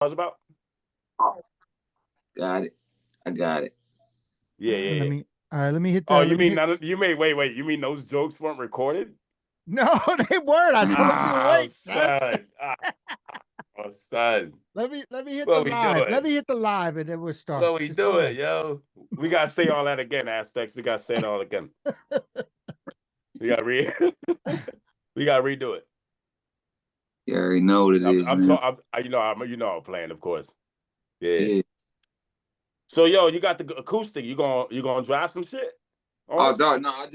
was about? Oh, got it. I got it. Yeah. All right, let me hit the. Oh, you mean wait? You mean those jokes weren't recorded? No, they weren't. I told you to wait, son. Son. Let me hit the live. Let me hit the live, and then we'll start. What we doing, yo? We gotta say all that again, Aspects. We gotta say it all again. We gotta redo it. You already know what it is, man. I'm playing, of course. Yeah. So, yo, you got the acoustic. You gonna drive some shit? Oh, dog, no, I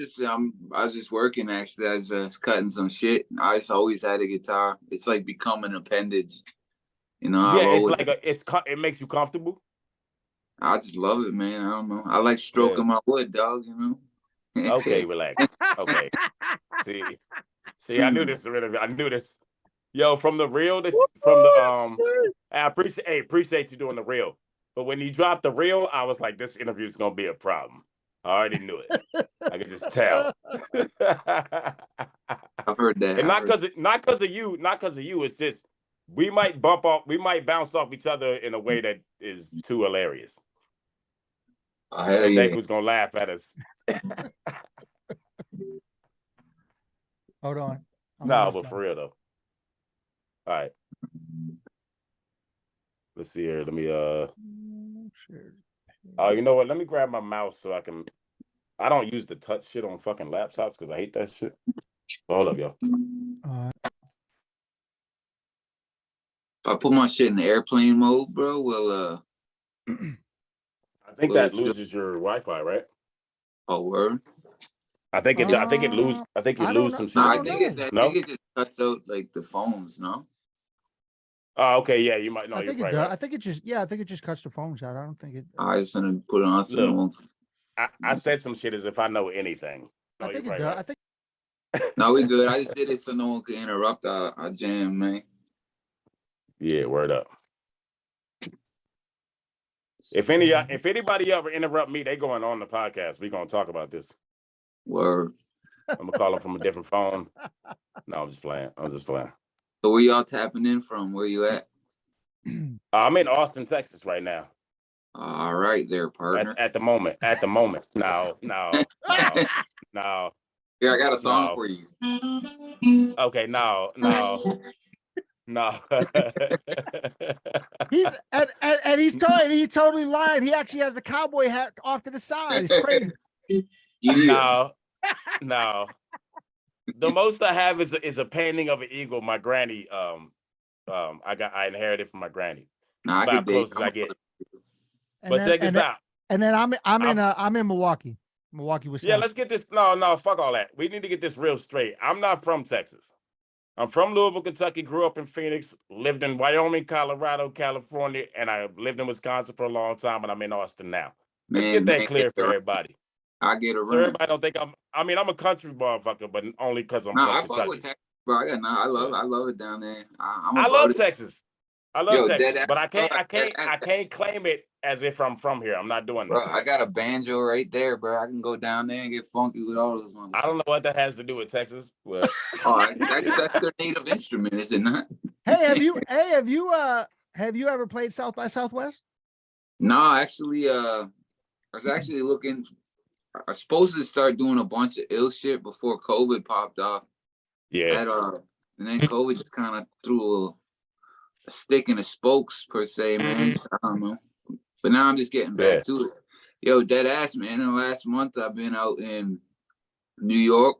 was just working, actually. I was cutting some shit. I just always had a guitar. It's like become an appendage. You know, yeah, it makes you comfortable. I just love it, man. I don't know. I like stroking my wood, dog, you know. Okay, relax. Okay. See, I knew this already. I knew this. Yo, from the reel, I appreciate you doing the reel. But when you dropped the reel, I was like, this interview is gonna be a problem. I already knew it. I could just tell. I've heard that. And not because of you. It's just we might bounce off each other in a way that is too hilarious. Oh, hell and yeah. Nick was gonna laugh at us. Hold on. No, but for real though. All right. Let's see here. Let me Oh, you know what? Let me grab my mouse so I can. I don't use the touch shit on fucking laptops because I hate that shit. Hold up, yo. If I put my shit in airplane mode, bro, well, I think that loses your Wi-Fi, right? Oh, word. I think you lose some shit. No, I think it just cuts out like the phones, no? Oh, okay, yeah, you might know. I think it does. Right. I think it just cuts the phones out. I don't think it. I just gonna put it on so I said some shit as if I know anything. No, I think it does. Right. I think. No, we good. I just did it so no one could interrupt our jam, man. Yeah, word up. If anybody ever interrupt me, they going on the podcast. We gonna talk about this. Word. I'm gonna call them from a different phone. No, I'm just playing. So where y'all tapping in from? Where you at? I'm in Austin, Texas right now. All right, there, partner. At the moment. No. Yeah, I got a song for you. Okay, no. He's totally lying. He actually has the cowboy hat off to the side. It's crazy. No. The most I have is a painting of an eagle. My granny, I inherited from my granny. Nah, about close as I get. But check this out. And then I'm in Milwaukee, Wisconsin. Yeah, let's get this. No, fuck all that. We need to get this real straight. I'm not from Texas. I'm from Louisville, Kentucky. Grew up in Phoenix. Lived in Wyoming, Colorado, California, and I lived in Wisconsin for a long time. And I'm in Austin now. Let's get that clear for everybody. I get around. So everybody don't think I'm a country motherfucker, but only because I'm from Kentucky. I fuck with Texas, bro. I love it down there. I love Texas. I love Texas, but I can't claim it as if I'm from here. I'm not doing that. Bro, I got a banjo right there, bro. I can go down there and get funky with all those ones. I don't know what that has to do with Texas. But... that's their native instrument, is it not? Hey, have you ever played South by Southwest? No, actually, I was actually looking. I was supposed to start doing a bunch of ill shit before COVID popped off. Yeah. And then COVID just kind of threw a stick in the spokes, per se, man. I don't know. But now I'm just getting back to it. Yo, dead ass, man. In the last month, I've been out in New York.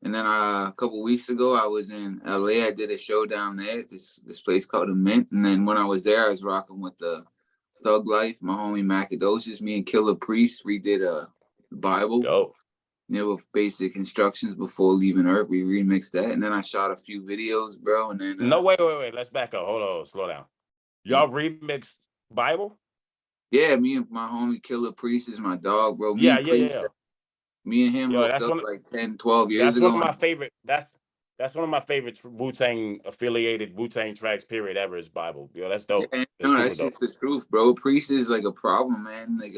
And then a couple weeks ago, I was in LA. I did a show down there, this place called The Mint. And then when I was there, I was rocking with the Thug Life, my homie Macadocious. Me and Killer Priest redid a Bible. Oh. With basic instructions before leaving Earth. We remixed that. And then I shot a few videos, bro. And then no, wait. Let's back up. Hold on, slow down. Y'all remixed Bible? Yeah, me and my homie Killer Priest is my dog, bro. Yeah. Me and him hooked up like 10, 12 years ago. That's one of my favorite. That's one of my favorite Wu-Tang affiliated Wu-Tang tracks, period, ever is Bible. Yo, that's dope. Yeah, that's just the truth, bro. Priest is like a problem, man. Like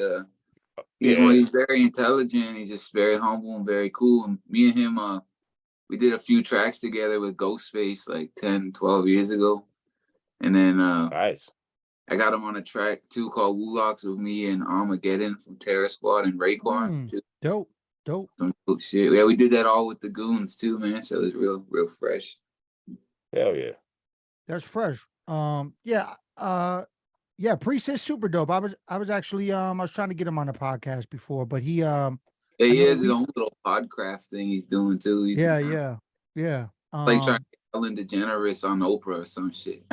he's very intelligent. He's just very humble and very cool. And me and him, we did a few tracks together with Ghostface like 10, 12 years ago. And then Nice. I got him on a track too called Woolocks with me and Armageddon from Terror Squad and Raekwon. Dope. Some cool shit. Yeah, we did that all with the goons too, man. So it's real fresh. Hell yeah. That's fresh. Priest is super dope. I was actually I was trying to get him on the podcast before, but he he has his own little podcraft thing he's doing too. He's yeah. Like trying to get Ellen DeGeneres on Oprah or some shit.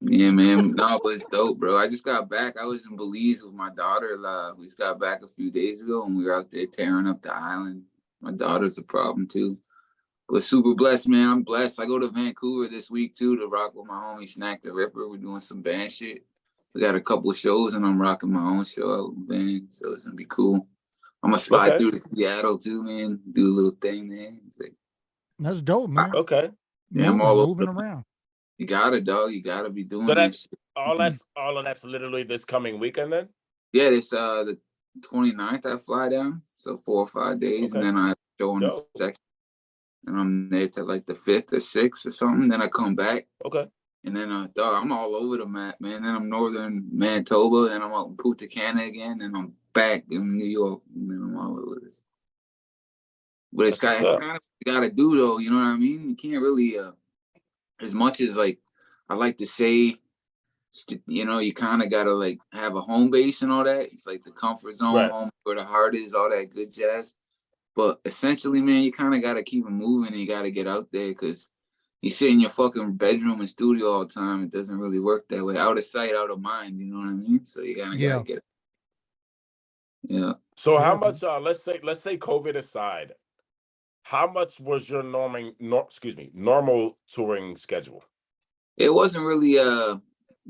Yeah, man. No, but it's dope, bro. I just got back. I was in Belize with my daughter. We just got back a few days ago, and we were out there tearing up the island. My daughter's a problem too. But super blessed, man. I'm blessed. I go to Vancouver this week too to rock with my homie Snack the Ripper. We're doing some band shit. We got a couple shows, and I'm rocking my own show out with band, so it's gonna be cool. I'm gonna slide through to Seattle too, man. Do a little thing there. Like, that's dope, man. Okay. Yeah, I'm all moving around. You got it, dog. You got to be doing so this. All of that's literally this coming weekend then? Yeah, it's the 29th I fly down. So 4 or 5 days. And then I show on the 2nd. And I'm there till like the 5th or 6th or something. Then I come back. Okay. And then dog, I'm all over the map, man. Then I'm northern Manitoba, and I'm out in Punta Cana again, and I'm back in New York. And then I'm all over this. But it's kind of what you gotta do though, you know what I mean? You can't really as much as like I like to say, you know, you kind of gotta like have a home base and all that. It's like the comfort zone, home where the heart is, all that good jazz. But essentially, man, you kind of gotta keep it moving, and you gotta get out there, because you sit in your fucking bedroom and studio all the time. It doesn't really work that way. Out of sight, out of mind. You know what I mean? So you gotta get it. Yeah. So how much? Let's say COVID aside, how much was your normal touring schedule? It wasn't really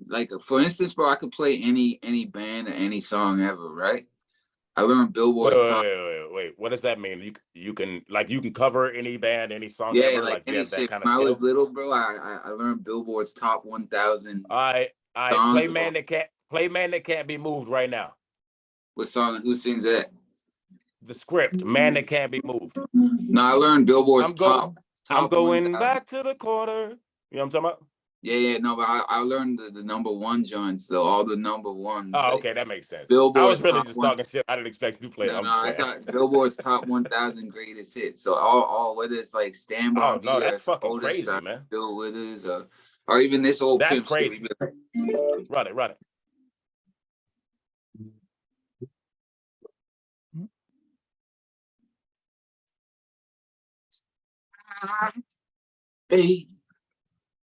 like, for instance, bro, I could play any band or any song ever, right? I learned Billboard's top. Wait. What does that mean? You can cover any band, any song yeah, ever? Like you have that kind of when skill? I was little, bro, I learned Billboard's top 1,000. I play Man That Can't Be Moved right now. What song? Who sings that? The Script, Man That Can't Be Moved. No, I learned Billboard's top. I'm going back to the corner. You know what I'm talking about? Yeah, no, but I learned the number one joints, though, all the number ones. Oh, okay, that makes sense. Billboard's I was really just talking shit. I didn't expect you to play. No, I thought Billboard's top 1,000 greatest hits. So all whether it's like Stand By Me, that's fucking crazy, man. Bill Withers, or even this old that's Pimp crazy. Run it. Hey,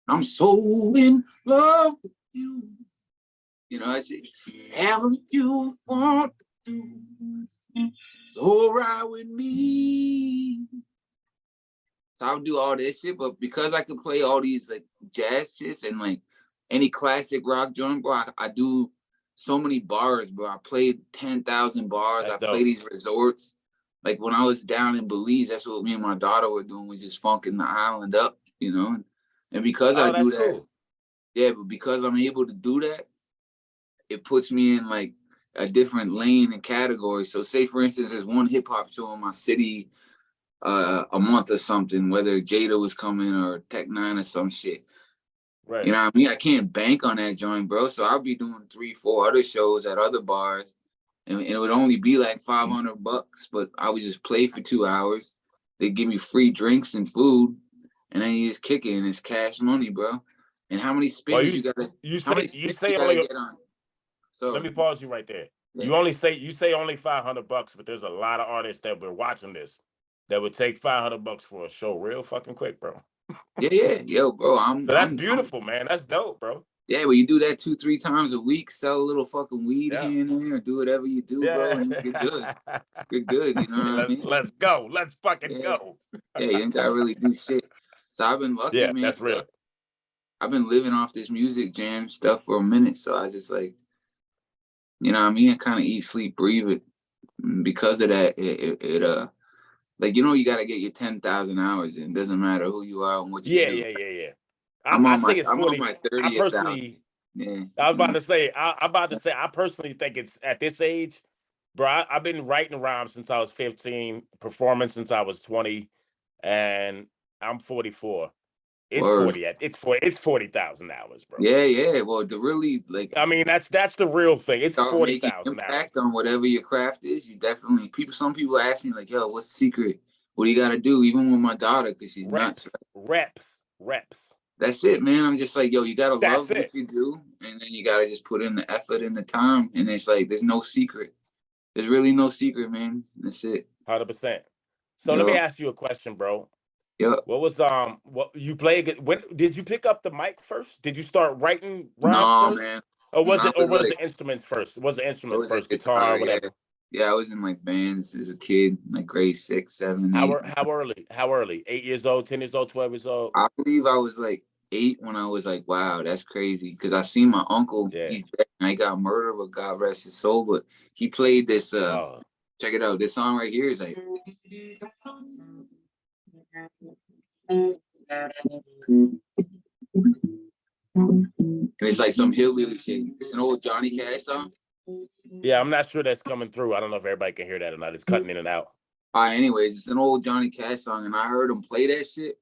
I'm so in love with you. You know, I say, whatever you want to do, it's all right with me. So I would do all this shit, but because I could play all these like jazz shits and like any classic rock joint, bro, I do so many bars, bro. I played 10,000 bars. That's I play these resorts. Like when I was down in Belize, that's what me and my daughter were doing. We just funking the island up, you know. And because I do that, cool. Yeah, but because I'm able to do that, it puts me in like a different lane and category. So say for instance, there's one hip hop show in my city a month or something, whether Jada was coming or Tech Nine or some shit. Right. You know what I mean? I can't bank on that joint, bro. So I'll be doing 3-4 other shows at other bars, and it would only be like $500, but I would just play for 2 hours. They give me free drinks and food, and then you just kick it, and it's cash money, bro. And how many spins you gotta? You say only get on? So let me pause you right there. Yeah. You say only $500, but there's a lot of artists that were watching this that would take $500 for a show real fucking quick, bro. Yeah, yo, bro. That's beautiful, man. That's dope, bro. Yeah, well, you do that 2-3 times a week, sell a little fucking weed here and there, or do whatever you do, bro, and you're good. You're good, you know what I mean? Let's go. Let's fucking go. Yeah, you ain't gotta really do shit. So I've been lucky, man. That's real. I've been living off this music jam stuff for a minute, so I just like, you know what I mean? I kind of eat, sleep, breathe it. Because of that, it like, you know, you got to get your 10,000 hours in. It doesn't matter who you are and what you do. Yeah. I'm on my 30th hour. Yeah. I was about to say, I personally think it's at this age, bro, I've been writing rhymes since I was 15, performing since I was 20. and I'm 44. It's Word. 40. It's 40,000 hours, bro. Yeah. Well, to really like, I mean, that's the real thing. It's start making 40,000 hours. impact on whatever your craft is, you definitely some people ask me like, yo, what's the secret? What do you got to do? Even with my daughter, because she's nuts. Reps. That's it, man. I'm just like, yo, you gotta That's love it. what you do, and then you gotta just put in the effort and the time. And it's like, there's no secret. There's really no secret, man. That's it. 100%. So let me ask you a question, bro. Yeah. What was what you play? When did you pick up the mic first? Did you start writing rhymes No, first, man. or was I was like, the instruments first? Was the it instruments was a first, guitar, or guitar, yeah. whatever? Yeah, I was in like bands as a kid, like grade 6, 7, 8. How early? How early? 8 years old, 10 years old, 12 years old. I believe I was like 8 when I was like, wow, that's crazy. Because I seen my uncle, Yeah. he's dead, and he got murdered, but God rest his soul. But he played this. Check it out. This song right here is like. And it's like some hillbilly shit. It's an old Johnny Cash song. Yeah, I'm not sure that's coming through. I don't know if everybody can hear that or not. It's cutting in and out. All right, anyways, it's an old Johnny Cash song, and I heard him play that shit,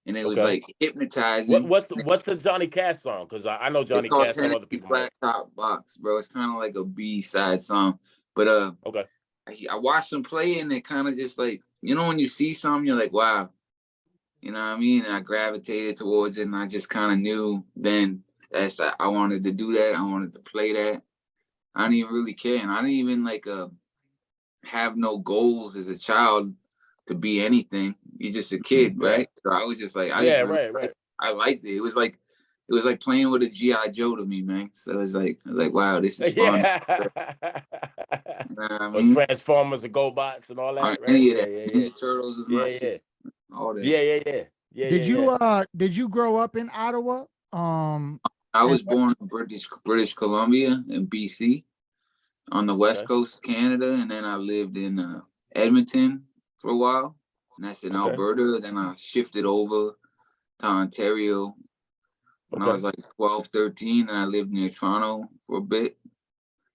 and it was like hypnotizing. What's the Johnny Cash song? Because I know Johnny Cash. Some other people Flat Top Box, bro. It's kind of like a B-side song, but I watched him play, and it kind of just like, you know, when you see something, you're like, wow, you know what I mean? And I gravitated towards it, and I just kind of knew then that's I wanted to do that. I wanted to play that. I didn't even really care, and I didn't even like have no goals as a child to be anything. You're just a kid, right? So I was just like, I liked it. It was like playing with a G.I. Joe to me, man. So I was like, wow, this is fun. You know what I mean? Transformers and GoBots and all that, right? Any of that. Ninja Turtles was my shit. All that. Yeah. Did you grow up in Ottawa? I was born in British Columbia in BC on the west coast of Canada, and then I lived in Edmonton for a while, and that's in Alberta. Then I shifted over to Ontario when I was like 12, 13, and I lived near Toronto for a bit.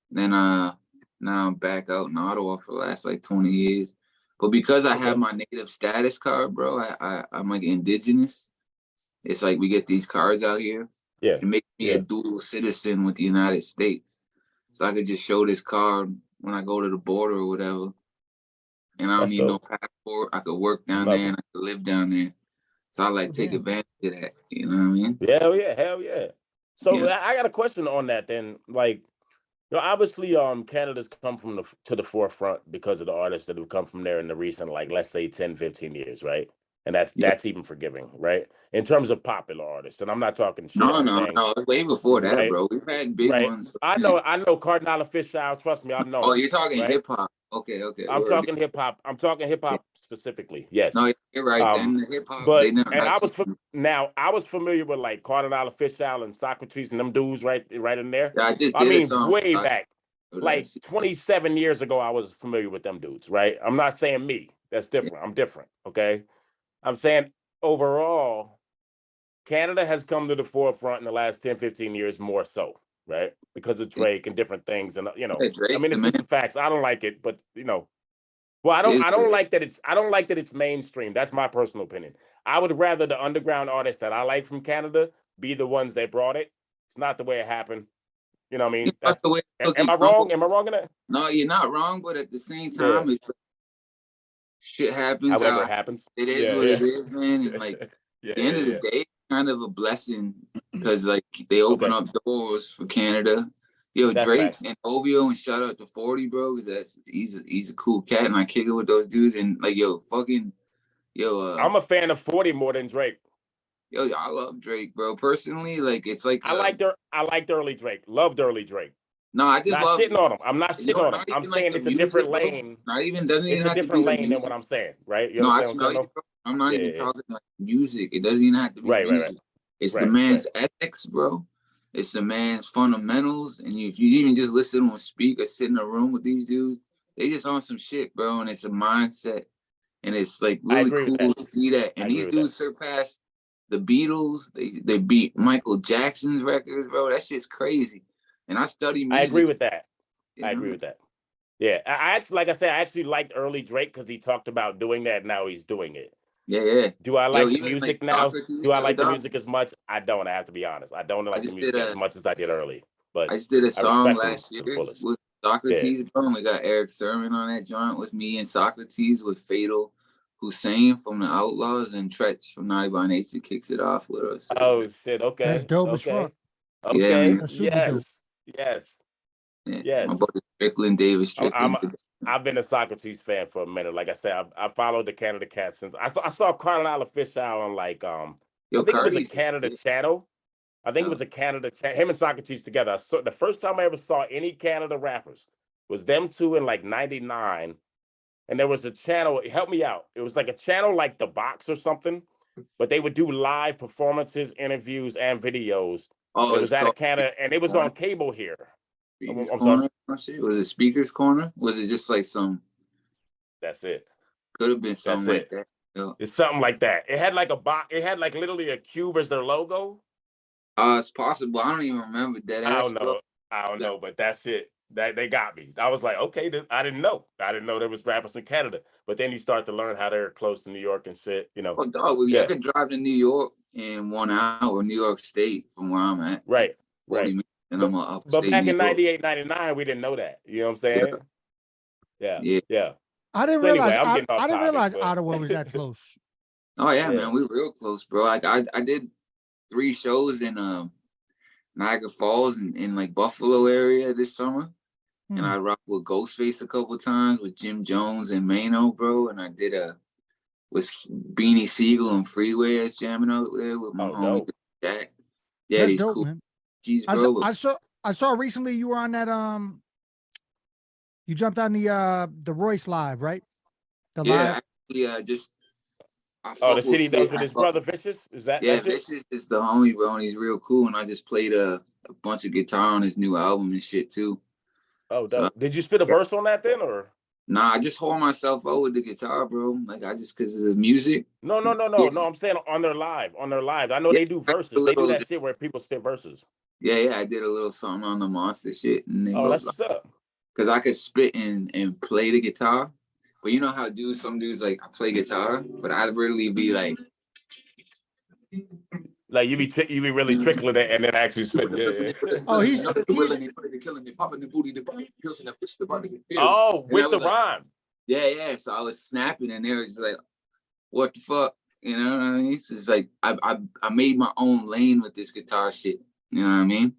Then now I'm back out in Ottawa for the last like 20 years. But because I have my native status card, bro, I'm like Indigenous. It's like we get these cards out here. Yeah. It makes me a dual citizen with the United States. So I could just show this card when I go to the border or whatever. And I don't need no passport. I could work down there and I could live down there. So I like take advantage of that. You know what I mean? Hell yeah. So I got a question on that then. Like, you know, obviously, Canada's come to the forefront because of the artists that have come from there in the recent, like, let's say 10, 15 years, right? And that's even forgiving, right? In terms of popular artists, and I'm not talking shit. No, way before that, bro. We've had big ones. I know Cardinal Official. Trust me, I've known. Oh, you're talking hip hop. Okay. I'm talking hip hop. I'm talking hip hop specifically. Yes. No, you're right. Then the hip hop. But I was familiar with like Cardinal Official and Socrates and them dudes right in there. Yeah, I mean, way back, like 27 years ago, I was familiar with them dudes. Right. I'm not saying me. That's different. I'm different. Okay. I'm saying overall, Canada has come to the forefront in the last 10, 15 years more so, right? Because of Drake and different things. And, you know, I mean, it's just the facts. I don't like it, but, you know, well, I don't like that it's mainstream. That's my personal opinion. I would rather the underground artists that I like from Canada be the ones that brought it. It's not the way it happened. You know what I mean? That's the way. Am I wrong? Am I wrong in that? No, you're not wrong, but at the same time, it's shit happens. However it happens. It is what it is, man. And like at the end of the day, it's kind of a blessing because like they open up doors for Canada. Yo, that's Drake and OVO, and shout out to 40, bro, because he's a cool cat, and I kick it with those dudes. And like, I'm a fan of 40 more than Drake. Yo, I love Drake, bro. Personally, like it's like I liked early Drake. Loved early Drake. No, I just love shitting on him. I'm not shitting on him. I'm saying it's a different lane. It's a different lane than what I'm saying, right? You understand what I'm saying? I'm not even talking like music. It doesn't even have to be music. Right. It's the man's ethics, bro. It's the man's fundamentals. And if you even just listen to him speak or sit in a room with these dudes, they just on some shit, bro. And it's a mindset. And it's like really cool to see that. And these dudes surpassed the Beatles. They beat Michael Jackson's records, bro. That shit's crazy. And I study music. I agree with that. Yeah, I actually, like I said, I actually liked early Drake because he talked about doing that. Now he's doing it. Yeah. Do I Yo, like the even music like now? Socrates, Do I yo, like the dog. music as much? I don't. I have to be honest. I don't I like the just did music as a much as I did early, but I just did a I song respect them last to the year fullest. with Yeah. Socrates, bro. And we got Eric Sermon on that joint with me and Socrates with Fatal Hussein from the Outlaws and Tretch from Naughty by Nature kicks it off with us. So, Oh shit. That's Okay. dope as fuck. Okay. yeah, Okay. man. That's super dope. Yes. Yeah. Yes. My brother Strickland, David Strickland. I've been a Socrates fan for a minute. Like I said, I followed the Canada Cats since I saw Carlisle Fish out on like I Yo, think it was a Cardi's Canada channel. I think it was a Canada channel. Him and Socrates together. I saw, the first time I ever saw any Canada rappers was them two in like '99. And there was a channel, help me out. It was like a channel like The Box or something, but they would do live performances, interviews, and videos. And Oh, it it's was out called of Canada, and it was on cable here. Speakers I'm sorry. Corner. Was it Speakers Corner? Was it just like some? That's it. Could have been That's something like it. that. Yo. It's something like that. It had like a box. It had like literally a cube as their logo. It's possible. I don't even remember that. I don't know. I don't know, but that's it. That they got me. I was like, okay, I didn't know. I didn't know there was rappers in Canada. But then you start to learn how they're close to New York and shit. You know. Oh, dog, well, Yeah. I could drive to New York in 1 hour, New York State from where I'm at. Right. 40 Right. minutes, and I'm But upstate back New in York. 98, 99, we didn't know that. You know what I'm saying? Yeah. I didn't So anyway, realize I'm getting off I didn't topic, realize but Ottawa was that close. Oh yeah, Yeah. man, we real close, bro. Like I did 3 shows in Niagara Falls and in like Buffalo area this summer. And I rocked with Ghostface a couple times with Jim Jones and Mano, bro. And I did with Beanie Siegel and Freeway as jamming out there with my homie Jack. Yeah, That's these dope, cool man. G's, bro. I saw recently you were on that you jumped on the Royce live, right? The live. Yeah, just the shit he does with his brother Vicious? Is that Vicious is the homie, bro, and he's real cool. And I just played a bunch of guitar on his new album and shit too. Oh, dope. So, did you spit a verse on that then, or? Nah, I just hold myself out with the guitar, bro. Like I just because of the music. No. I'm saying on their live. I know they do verses. They do that shit where people spit verses. Yeah. I did a little something on the Monster shit, and that's what's up. Because I could spit and play the guitar, but you know how some dudes like I play guitar, but I'd really be like you be really trickling it and then actually spitting. Yeah. Oh, he's killing it, popping the booty, the with the rhyme. Yeah. So I was snapping, and they were just like, "What the fuck?" You know what I mean? So it's like I made my own lane with this guitar shit. You know what I mean?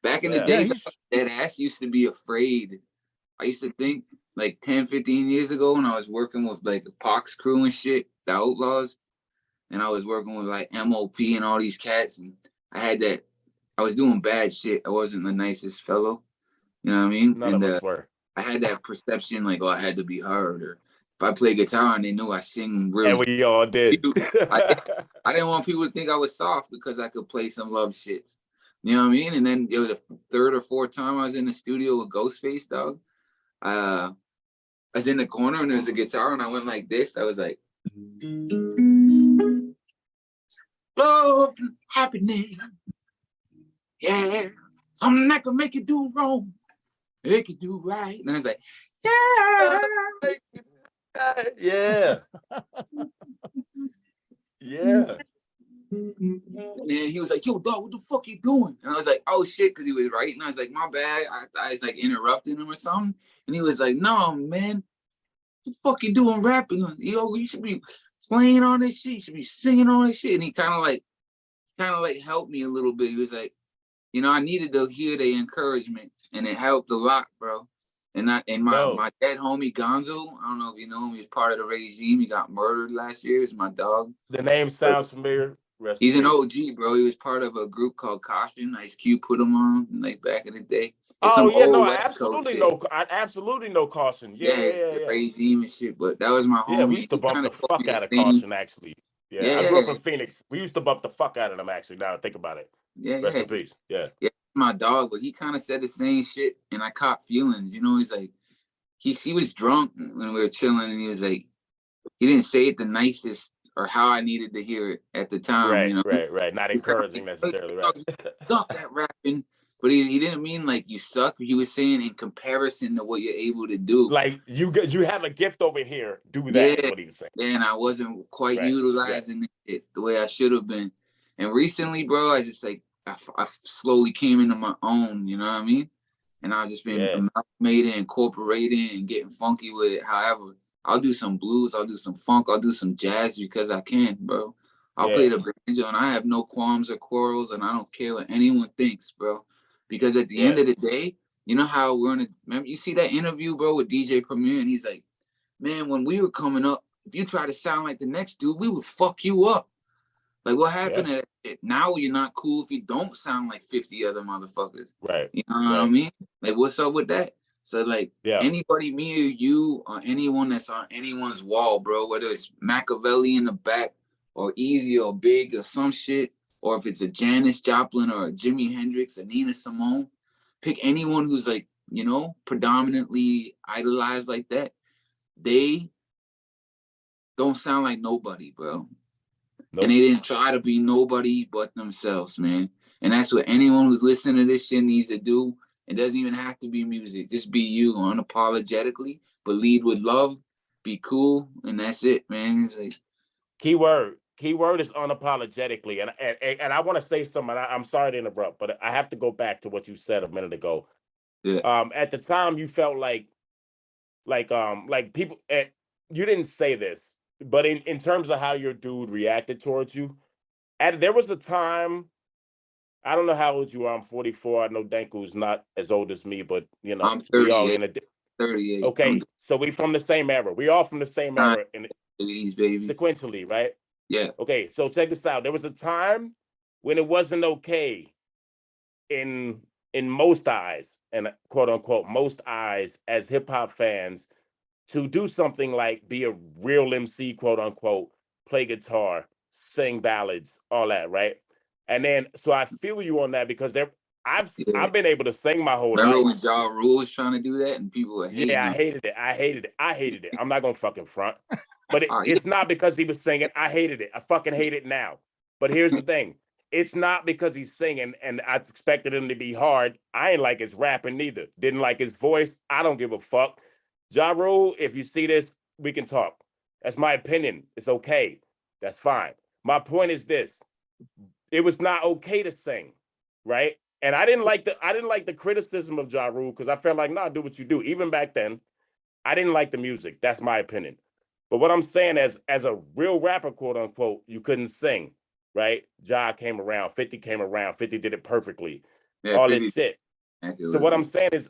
Back in the day, that ass used to be afraid. I used to think like 10, 15 years ago when I was working with like the Pox crew and shit, the Outlaws. And I was working with like MOP and all these cats. And I was doing bad shit. I wasn't the nicest fellow. You know what I mean? None of us were. I had that perception like, I had to be heard. Or if I play guitar and they knew I sing really. And we all did. I didn't want people to think I was soft because I could play some love shits. You know what I mean? And then the 3rd or 4th time I was in the studio with Ghostface, dog. I was in the corner and there's a guitar and I went like this. I was like, love and happiness. Yeah. Something that can make you do wrong. Make you do right. And I was like, yeah. Yeah. And he was like, yo, dog, what the fuck you doing? And I was like, oh shit, because he was writing. I was like, my bad. I was like interrupting him or something. And he was like, no, man, what the fuck you doing rapping? Yo, you should be playing on this shit. You should be singing on this shit. And he kind of like helped me a little bit. He was like, I needed to hear the encouragement, and it helped a lot, bro. And my dead homie Gonzo, I don't know if you know him, he was part of the regime. He got murdered last year. It's my dog. The name sounds familiar. He's an OG, bro. He was part of a group called Caution. Ice Cube put him on like back in the day. I absolutely know Caution. Yeah. Regime and shit. But that was my homie. Yeah, we used to bump the fuck out of Caution, actually. Yeah, I grew up in Phoenix. We used to bump the fuck out of them, actually. Now I think about it. Rest in peace. Yeah, my dog. But he kind of said the same shit, and I caught feelings. He's like, he was drunk when we were chilling, and he was like, he didn't say it the nicest or how I needed to hear it at the time. Right. Not encouraging necessarily, right? Stop that rapping. But he didn't mean like you suck. He was saying in comparison to what you're able to do. Like you have a gift over here. Do that Yeah, is what he was saying. and I wasn't quite Right, utilizing it the way I should have been. And recently, bro, I just like I slowly came into my own. You know what I mean? And I've just been amalgamating, incorporating, and getting funky with it. However, I'll do some blues, I'll do some funk, I'll do some jazz because I can, bro. I'll play the banjo, and I have no qualms or quarrels, and I don't care what anyone thinks, bro. Because at the end of the day, you know how remember you see that interview, bro, with DJ Premier, and he's like, man, when we were coming up, if you try to sound like the next dude, we would fuck you up. Like, what happened to that shit? Now you're not cool if you don't sound like 50 other motherfuckers. Right. You know what I mean? Like, what's up with that? So, like, anybody, me or you, or anyone that's on anyone's wall, bro, whether it's Machiavelli in the back, or Easy, or Big, or some shit, or if it's a Janis Joplin, or a Jimi Hendrix, or Nina Simone, pick anyone who's, like, you know, predominantly idolized like that. They don't sound like nobody, bro. Nope. And they didn't try to be nobody but themselves, man. And that's what anyone who's listening to this shit needs to do. It doesn't even have to be music. Just be you unapologetically, but lead with love, be cool, and that's it, man. It's like keyword is unapologetically. And I want to say something. I'm sorry to interrupt, but I have to go back to what you said a minute ago. Yeah. At the time you felt like people, you didn't say this, but in terms of how your dude reacted towards you, there was a time, I don't know how old you are. I'm 44. I know Danku's not as old as me, but you know, I'm 38. we all in a 38. Okay, so we from the same era. We all from the same era in 80s, baby. Sequentially, right? Yeah. Okay, so check this out. There was a time when it wasn't okay in most eyes, and quote unquote most eyes as hip hop fans, to do something like be a real MC, quote unquote, play guitar, sing ballads, all that, right? And then, so I feel you on that because I've been able to sing my whole life. Remember when Ja Rule was trying to do that and people were hating? Yeah, I hated it. I'm not gonna fucking front, but it's not because he was singing. I hated it. I fucking hate it now. But here's the thing: it's not because he's singing, and I expected him to be hard. I ain't like his rapping neither. Didn't like his voice. I don't give a fuck. Ja Rule, if you see this, we can talk. That's my opinion. It's okay. That's fine. My point is this: it was not okay to sing, right? And I didn't like the criticism of Ja Rule because I felt like, nah, do what you do. Even back then, I didn't like the music. That's my opinion. But what I'm saying as a real rapper, quote unquote, you couldn't sing, right? Ja came around, 50 came around, 50 did it perfectly. Yeah, all 50, this shit. So what I'm saying is,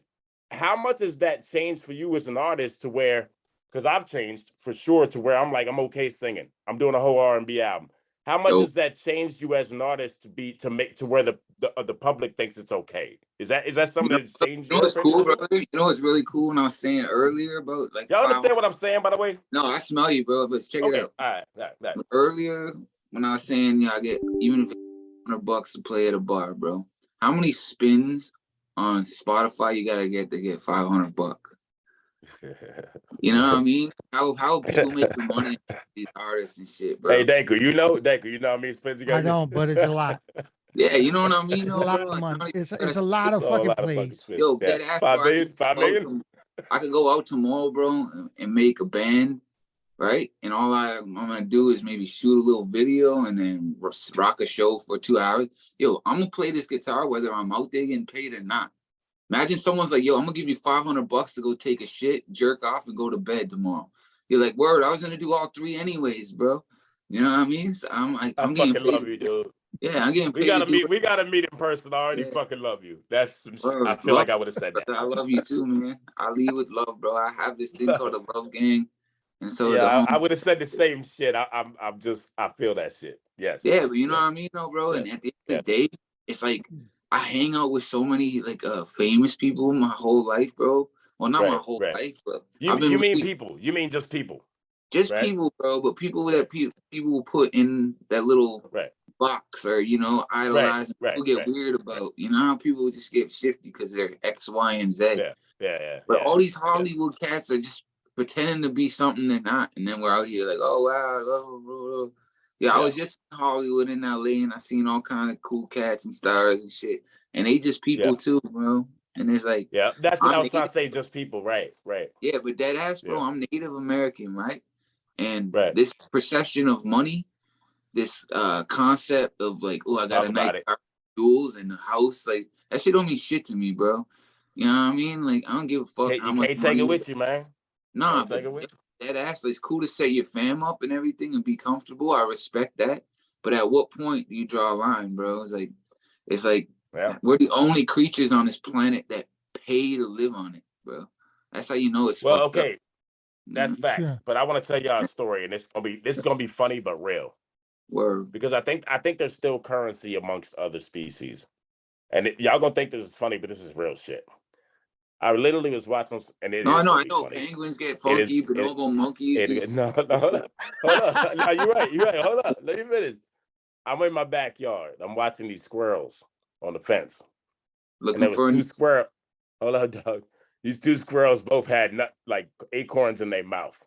how much has that changed for you as an artist to where, because I've changed for sure to where I'm like, I'm okay singing. I'm doing a whole R&B album. How much has that changed you as an artist to make to where the public thinks it's okay? Is that something that's changed you? You know what's cool, brother? You know what's really cool when I was saying earlier about like y'all understand what I'm saying, by the way? No, I smell you, bro. But check it out. All right. Earlier when I was saying, I get even if it's $100 to play at a bar, bro. How many spins on Spotify you gotta get to get $500? You know what I mean? How people make the money these artists and shit, bro. Hey, Danku, you know how many spins you got? I don't, but it's a lot. Yeah, you know what I mean? It's a lot of money. It's a lot of fucking plays. Yo, dead ass. 5 million? I could go out tomorrow, bro, and make a band, right? And all I'm gonna do is maybe shoot a little video and then rock a show for 2 hours. Yo, I'm gonna play this guitar whether I'm out there getting paid or not. Imagine someone's like, yo, I'm gonna give you $500 to go take a shit, jerk off, and go to bed tomorrow. You're like, word, I was gonna do all three anyways, bro. You know what I mean? So I'm fucking love you, dude. Yeah, I'm getting paid. We gotta meet in person. I already fucking love you. That's some shit. I feel like I would have said that. I love you too, man. I lead with love, bro. I have this thing called the Love Gang. And so I would have said the same shit. I feel that shit. Yes. Yeah, but you know what I mean, though, bro. Yes. And at the end of the day, it's like I hang out with so many like famous people my whole life, bro. Well, not my whole life, but you mean people. You mean just people. Just people, bro. But people that people put in that little box or idolize and people get weird about. You know how people just get shifty because they're X, Y, and Z. Yeah. But all these Hollywood cats are just pretending to be something they're not, and then we're out here like, oh wow, I was just in Hollywood in LA, and I seen all kind of cool cats and stars and shit. and they just people too, bro. And it's like, that's what I was trying Native, to say. Just people, right? Yeah, but dead ass, bro. I'm Native American, right? And Right. this perception of money, this concept of like, oh, I got a nice jewels and a house, like that shit don't mean shit to me, bro. You know what I mean? Like, I don't give a fuck how much You can't money take it with you, man. Nah, but that actually, it's cool to set your fam up and everything and be comfortable. I respect that. But at what point do you draw a line, bro? It's like we're the only creatures on this planet that pay to live on it, bro. That's how you know it's fucked up. That's facts. Sure. But I want to tell y'all a story, and this is gonna be funny but real. Word. Because I think there's still currency amongst other species, and y'all gonna think this is funny, but this is real shit. I literally was watching, and it is. I know. Funny. Penguins get funky, but don't go monkeys. No, hold up. No, you're right. Hold up. Let me finish. I'm in my backyard. I'm watching these squirrels on the fence. Looking for two squirrels. Hold on, dog. These two squirrels both had like acorns in their mouth.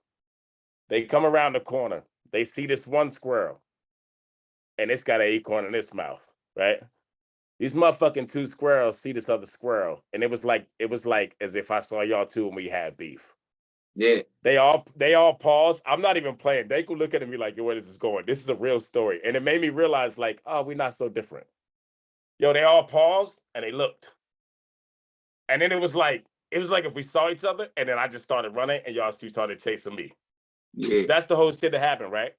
They come around the corner. They see this one squirrel, and it's got an acorn in its mouth, right? These motherfucking two squirrels see this other squirrel, and it was like as if I saw y'all two and we had beef. Yeah. They all paused. I'm not even playing. They could look at me like, yo, where this is going? This is a real story. And it made me realize, like, oh, we're not so different. Yo, they all paused and they looked. And then it was like if we saw each other, and then I just started running and y'all two started chasing me. Yeah. That's the whole shit that happened, right?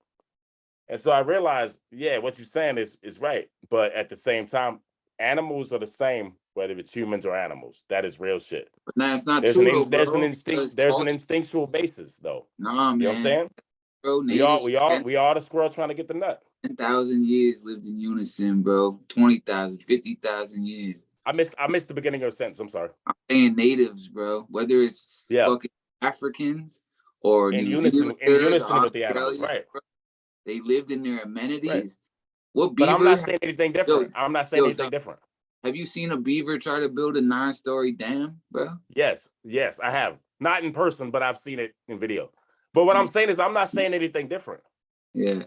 And so I realized, what you're saying is right. But at the same time, animals are the same, whether it's humans or animals. That is real shit. Nah, it's not true. There's an instinctual basis, though. Nah, man. You know what I'm saying? Bro, we are the squirrel trying to get the nut. 10,000 years lived in unison, bro. 20,000, 50,000 years. I missed the beginning of the sentence. I'm sorry. I'm saying natives, bro. Whether it's fucking Africans or in New unison with the animals, right? Bro, they lived in their amenities. Right. What beaver? But I'm not saying anything different. I'm not saying anything different. Have you seen a beaver try to build a 9-story dam, bro? Yes, I have. Not in person, but I've seen it in video. But what I'm saying is, I'm not saying anything different. Yeah.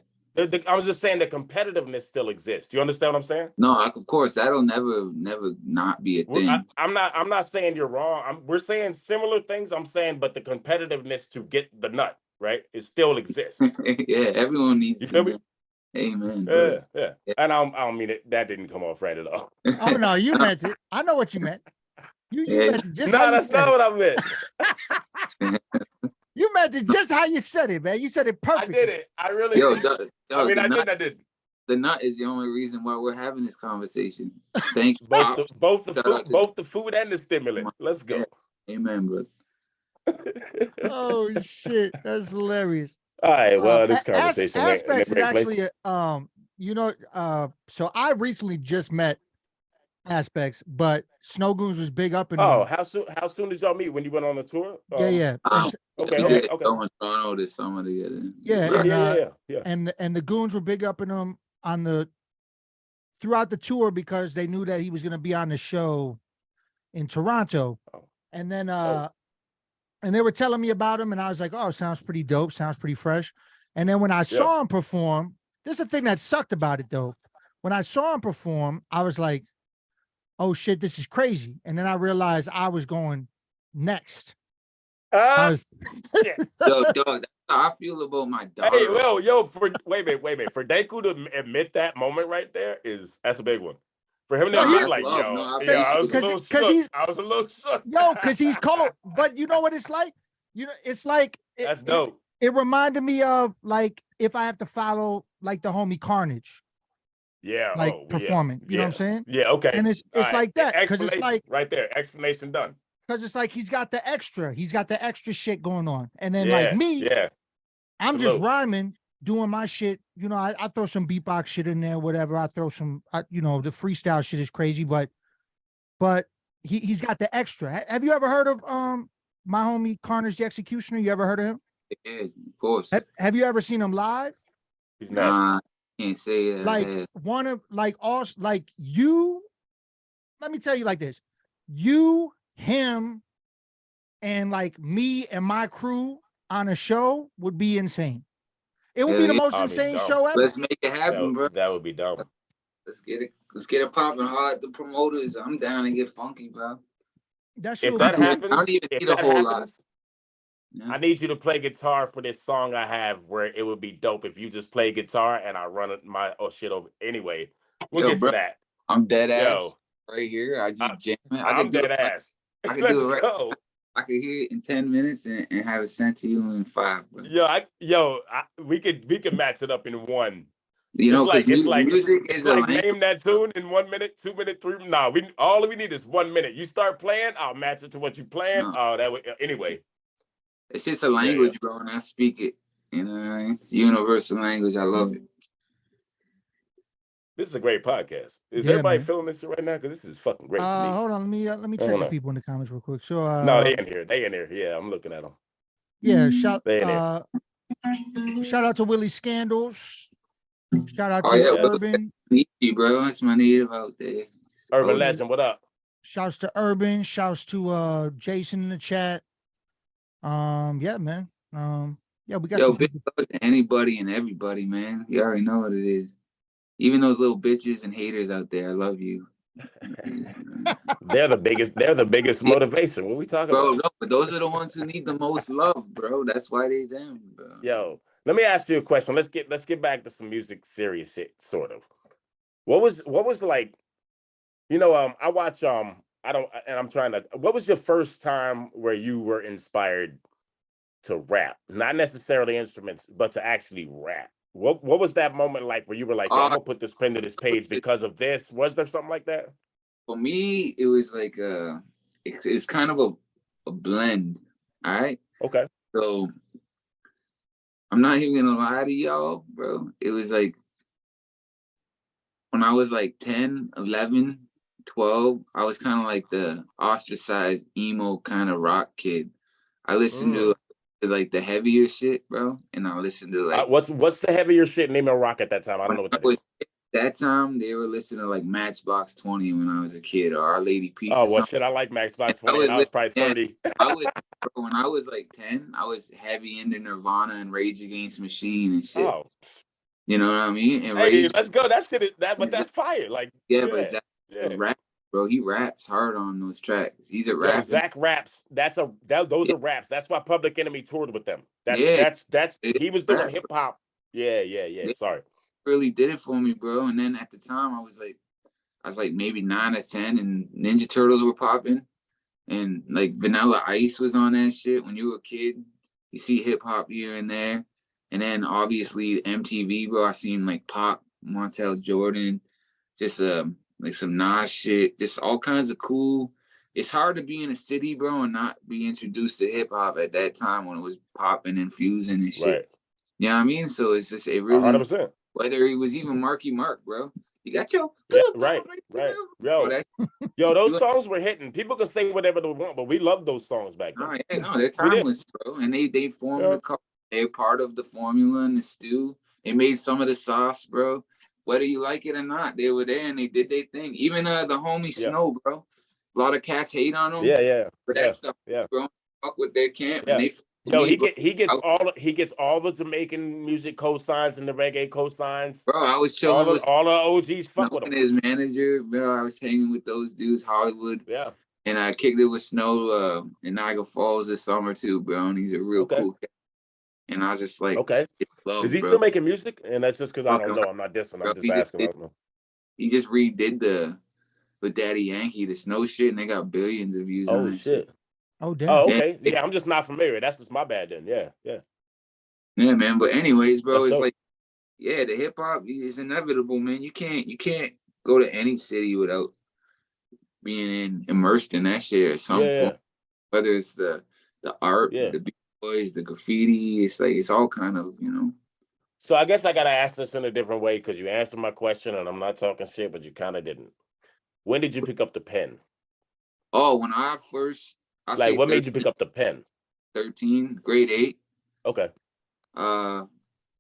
I was just saying the competitiveness still exists. You understand what I'm saying? No, of course, that'll never not be a thing. I'm not saying you're wrong. We're saying similar things. I'm saying, but the competitiveness to get the nut, right, it still exists. Yeah, everyone needs. You feel me? Amen. Yeah. And I don't mean it. That didn't come off right at all. Oh no, you meant it. I know what you meant. You meant it just how you that's said not it. what I meant. You meant it just how you said it, man. You said it perfectly. I did it. I really did. I did. The nut is the only reason why we're having this conversation. Thanks. both the food and the stimulant. Let's go. Yeah. Amen, bro. Oh shit, that's hilarious. All right, well, this conversation Aspects is actually so I recently just met Aspects, but Snow Goons was big up in how soon did y'all meet? When you went on the tour? Yeah. Okay. Toronto this summer together. Yeah. And the Goons were big up in him throughout the tour because they knew that he was going to be on the show in Toronto. And then and they were telling me about him, and I was like, oh, sounds pretty dope, sounds pretty fresh. And then when I saw him perform, there's a thing that sucked about it though. When I saw him perform, I was like, oh shit, this is crazy. And then I realized I was going next. Yo, dog, that's how I feel about my dog. Hey, wait a minute. For Deku to admit that moment right there that's a big one. For him to admit, like, I was a little shook. Yo, because he's cold. But you know what it's like? It's like that's dope. It reminded me of like if I have to follow like the homie Carnage. Yeah, performing. You know what I'm saying? Yeah, okay. And it's like that because it's like right there, explanation done. Because it's like he's got the extra shit going on, and then like me, I'm just rhyming, doing my shit. You know, I throw some beatbox shit in there, whatever. I throw some, the freestyle shit is crazy, but he's got the extra. Have you ever heard of my homie Carnage the Executioner? You ever heard of him? Yeah, of course. Have you ever seen him live? He's nice. Can't say that. Like you. Let me tell you like this: you, him, and like me and my crew on a show would be insane. It would be the most insane show ever. Let's make it happen, bro. That would be dope. Let's get it. Let's get it popping hard. The promoters, I'm down to get funky, bro. That If shit that would be I happens, don't even if need a that whole lot. happens, Yeah. I need you to play guitar for this song I have where it would be dope if you just play guitar and I run my shit over. Anyway, we'll Yo, get bro, to that. I'm dead ass Yo, right here. I just jam it. I'm dead ass. I could Let's do it right. go. I could hear it in 10 minutes and have it sent to you in 5, bro. We could match it up in one. You know, because music is like name that tune in 1 minute, 2 minutes, 3. No, all we need is 1 minute. You start playing, I'll match it to what you playing. No. Oh, that way. Anyway, it's just a language, bro, and I speak it. You know what I mean? It's universal language. I love it. This is a great podcast. Is Yeah, everybody man. feeling this shit right now? Because this is fucking great to me. Hold on, let me check the people in the comments real quick. So no, they in here. They in here. Yeah, I'm looking at them. Yeah, shout out to Willie Scandals. Shout out to Urban. Bro, that's my native out there. Urban Legend, what up? Shouts to Urban. Shouts to Jason in the chat. Yeah, man. Yeah, we got some big love to anybody and everybody, man. You already know what it is. Even those little bitches and haters out there, I love you. They're the biggest motivation. What we talking about? No, but those are the ones who need the most love, bro. That's why they them, bro. Yo, let me ask you a question. Let's get back to some music serious shit, sort of. What was like, I watch what was your first time where you were inspired to rap? Not necessarily instruments, but to actually rap. What was that moment like where you were like, I'm gonna put this pen to this page because of this? Was there something like that? For me, it was like it's kind of a blend. All right. Okay. So I'm not even gonna lie to y'all, bro. It was like when I was like 10, 11, 12, I was kind of like the ostracized emo kind of rock kid. I listened to like the heavier shit, bro, and I listened to like what's the heavier shit in emo rock at that time? I don't know what that is. That time they were listening to like Matchbox 20 when I was a kid, or Our Lady Peace. Oh, well, shit, I like Matchbox 20. I was probably 30. When I was like 10, I was heavy into Nirvana and Rage Against the Machine and shit. Oh. You know what I mean? And hey, let's go. That shit is that, but that's fire. Like, but rap, bro. He raps hard on those tracks. He's a rapper. Zach raps. Those are raps. That's why Public Enemy toured with them. He was doing hip hop. Yeah. Sorry. Really did it for me, bro. And then at the time, I was like maybe 9 or 10, and Ninja Turtles were popping, and like Vanilla Ice was on that shit. When you were a kid, you see hip hop here and there. And then obviously MTV, bro, I seen like Pop, Montel Jordan, just like some Nas shit, just all kinds of cool. It's hard to be in a city, bro, and not be introduced to hip hop at that time when it was popping and fusing and shit. Right. You know what I mean? So it's just it really 100%. Whether it was even Marky Mark, bro. You got your right. Yo, those songs were hitting. People can say whatever they want, but we loved those songs back then. They're timeless, bro. And they formed the culture. They're part of the formula and the stew. They made some of the sauce, bro. Whether you like it or not, they were there and they did their thing. Even the homie Snow, bro. A lot of cats hate on him. Yeah. But that stuff, bro. Fuck with their camp. Yeah. And he gets all the Jamaican music cosigns and the reggae cosigns. Bro, I was chilling with all the OGs. Fuck with him. His manager, bro. I was hanging with those dudes, Hollywood. Yeah. And I kicked it with Snow in Niagara Falls this summer too, bro. And he's a real cool cat. And I was just like, is he still making music? And that's just because I don't know. I'm not dissing. I'm just asking. I don't know. He just redid with Daddy Yankee, the Snow shit, and they got billions of views on that shit. Oh, damn. Oh, okay. Yeah, I'm just not familiar. That's just my bad then. Yeah. Yeah, man. But anyways, bro, that's it's dope. like, the hip hop is inevitable, man. You can't go to any city without being immersed in that shit or some form. Whether it's the art, the boys, the graffiti, it's all kind of, So I guess I gotta ask this in a different way because you answered my question and I'm not talking shit, but you kind of didn't. When did you pick up the pen? Oh, when I first, what made you pick up the pen? 13, grade 8. Okay.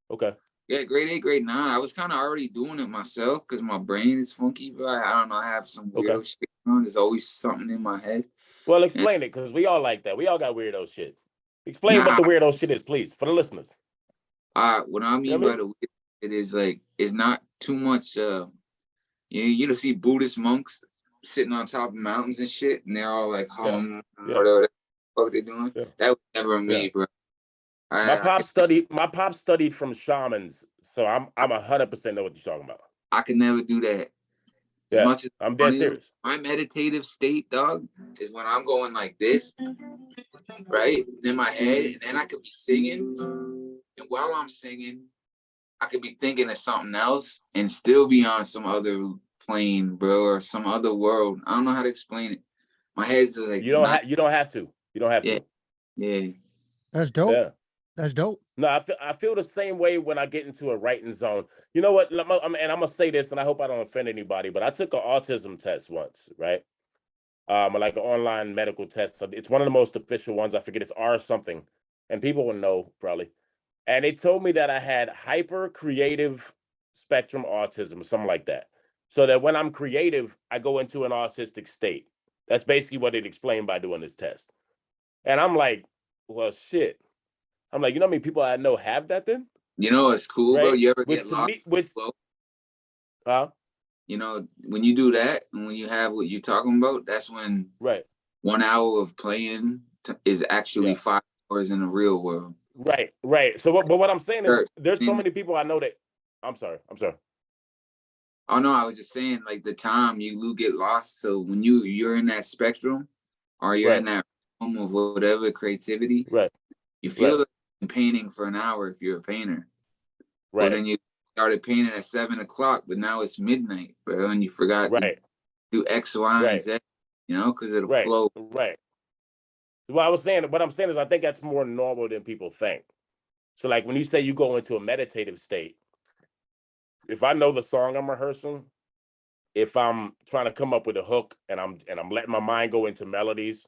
Okay. Yeah, grade 8, grade 9. I was kind of already doing it myself because my brain is funky, but I don't know. I have some weirdo shit on. There's always something in my head. Well, explain it because we all like that. We all got weirdo shit. Explain what the weirdo shit is, please, for the listeners. What I mean by the weird, it is like it's not too much You see Buddhist monks sitting on top of mountains and shit, and they're all like whatever the fuck they doing. Yeah. That was never me, bro. My pop studied from shamans, so I'm 100% know what you're talking about. I could never do that. As much as I'm dead serious. My meditative state, dog, is when I'm going like this, right, in my head, and then I could be singing, and while I'm singing, I could be thinking of something else and still be on some other plane, bro, or some other world. I don't know how to explain it. My head's just like you don't have to. You don't have to. Yeah. That's dope. Yeah. That's dope. No, I feel the same way when I get into a writing zone. You know what? And I'm gonna say this, and I hope I don't offend anybody, but I took an autism test once, right? Like an online medical test. It's one of the most official ones. I forget, it's R something, and people will know probably. And they told me that I had hyper creative spectrum autism, something like that. So that when I'm creative, I go into an autistic state. That's basically what it explained by doing this test. And I'm like, well, shit. I'm like, you know how many people I know have that then? You know, it's cool, right? Bro. You ever get lost? You know, when you do that, and when you have what you're talking about, that's when 1 hour of playing is actually 5 hours in the real world. Right. So, but what I'm saying is, there's so many people I know that. I'm sorry. Oh no, I was just saying, like the time you get lost. So when you're in that spectrum, or you're in that realm of whatever creativity, you feel like painting for an hour if you're a painter. Well, then you started painting at 7 o'clock, but now it's midnight, bro, and you forgot to do X, Y, and Z. You know, because it'll flow. Right. What I'm saying is, I think that's more normal than people think. So, like when you say you go into a meditative state, if I know the song I'm rehearsing, if I'm trying to come up with a hook and I'm letting my mind go into melodies,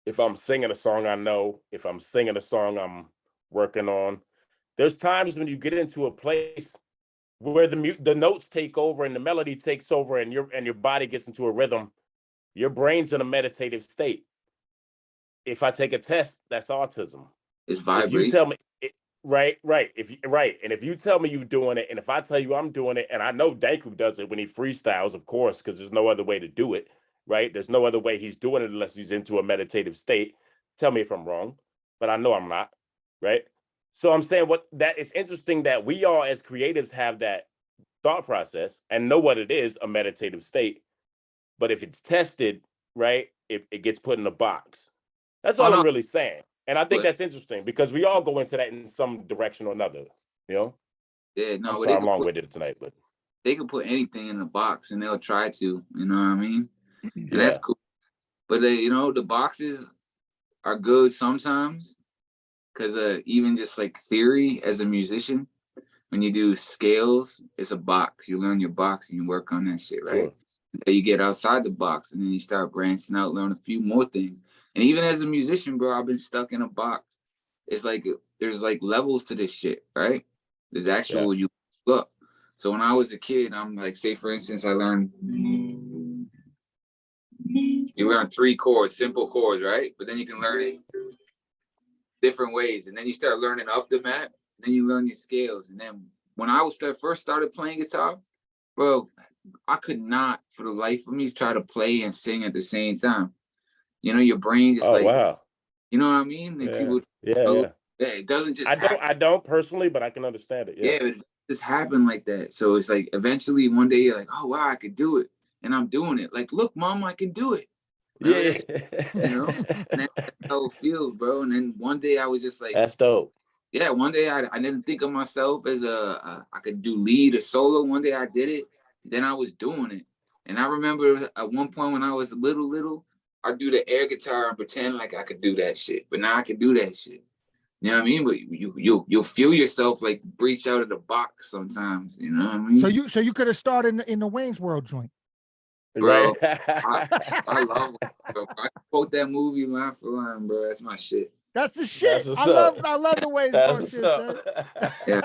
if I'm singing a song I know, if I'm singing a song I'm working on, there's times when you get into a place where the notes take over and the melody takes over and your body gets into a rhythm. Your brain's in a meditative state. If I take a test, that's autism. It's vibration. If you tell me, right. And if you tell me you're doing it, and if I tell you I'm doing it, and I know Danku does it when he freestyles, of course, because there's no other way to do it, right? There's no other way he's doing it unless he's into a meditative state. Tell me if I'm wrong, but I know I'm not, right? So I'm saying it's interesting that we all as creatives have that thought process and know what it is, a meditative state. But if it's tested, right, it gets put in a box. That's all I'm really saying. And I think that's interesting because we all go into that in some direction or another, you know? Yeah, no, I'm sorry, I'm long-winded tonight, but they can put anything in the box and they'll try to, you know what I mean? And that's cool. But the boxes are good sometimes because even just like theory as a musician, when you do scales, it's a box. You learn your box and you work on that shit, right? Sure. Until you get outside the box and then you start branching out, learn a few more things. And even as a musician, bro, I've been stuck in a box. It's like there's like levels to this shit, right? There's actual you look. So when I was a kid, I'm like, say for instance, you learn 3 chords, simple chords, right? But then you can learn it different ways. And then you start learning up the map. Then you learn your scales. And then when I first started playing guitar, bro, I could not for the life of me try to play and sing at the same time. You know, your brain just you know what I mean? Like people, it doesn't just I don't personally, but I can understand it. Yeah, it just happened like that. So it's like eventually one day you're like, oh wow, I could do it. And I'm doing it. Like, look, mom, I can do it. Yeah. You know, and that's how it feels, bro. And then one day I was just like, that's dope. Yeah, one day I didn't think of myself as I could do lead or solo. One day I did it. Then I was doing it. And I remember at one point when I was little, I'd do the air guitar and pretend like I could do that shit. But now I can do that shit. You know what I mean? But you'll feel yourself like breach out of the box sometimes. You know what I mean? So you could have started in the Wayne's World joint. Bro, I love it, bro. I quote that movie line for line, bro. That's my shit. That's the shit. I love the Wayne's World shit, son. Yeah.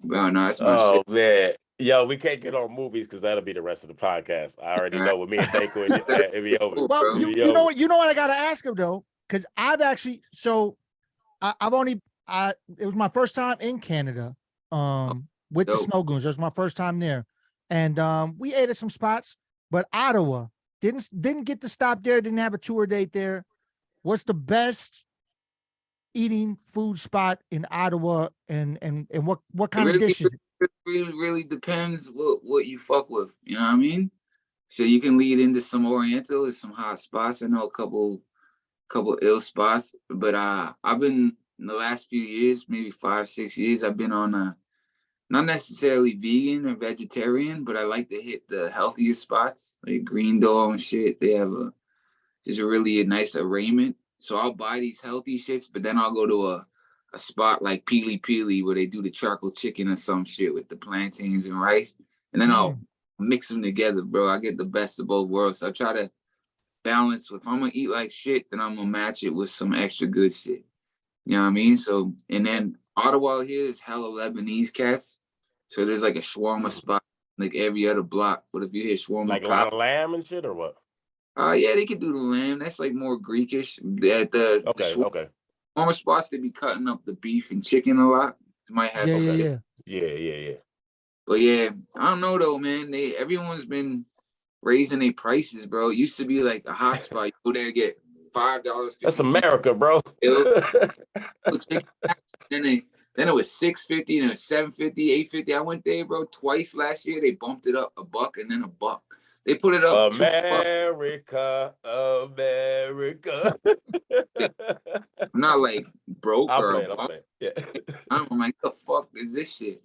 Bro, no, that's my shit. Oh man. Yo, we can't get on movies because that'll be the rest of the podcast. I already know with me and Danko it'll be over. Well, you know what I gotta ask him though, because I've actually it was my first time in Canada with the Snow Goons. It was my first time there. And we ate at some spots, but Ottawa didn't get to stop there, didn't have a tour date there. What's the best eating food spot in Ottawa, and what kind of dishes? Really depends what you fuck with. You know what I mean? So you can lead into some Oriental, there's some hot spots. I know a couple ill spots, but I've been in the last few years, maybe 5-6 years, I've been on a not necessarily vegan or vegetarian, but I like to hit the healthier spots like Green Door and shit. They have just really a nice arraignment. So I'll buy these healthy shits, but then I'll go to a spot like Peely Peely where they do the charcoal chicken or some shit with the plantains and rice, and then I'll mix them together, bro. I get the best of both worlds. So I try to balance. If I'm gonna eat like shit, then I'm gonna match it with some extra good shit. You know what I mean? So, and then Ottawa here is hella Lebanese cats. So there's like a shawarma spot like every other block. But if you hit shawarma, like a lot of lamb and shit or what? Yeah, they could do the lamb. That's like more Greekish. The shawarma spots, they be cutting up the beef and chicken a lot. They might have yeah. But yeah, I don't know though, man. Everyone's been raising their prices, bro. It used to be like a hot spot. You go there, get $5. That's America, bro. Then it was $6.50 and it was $7.50, $8.50. I went there, bro, twice last year. They bumped it up $1 and then $1. They put it up. America. I'm not like broke I'm or playing. Yeah. I'm like, the fuck is this shit?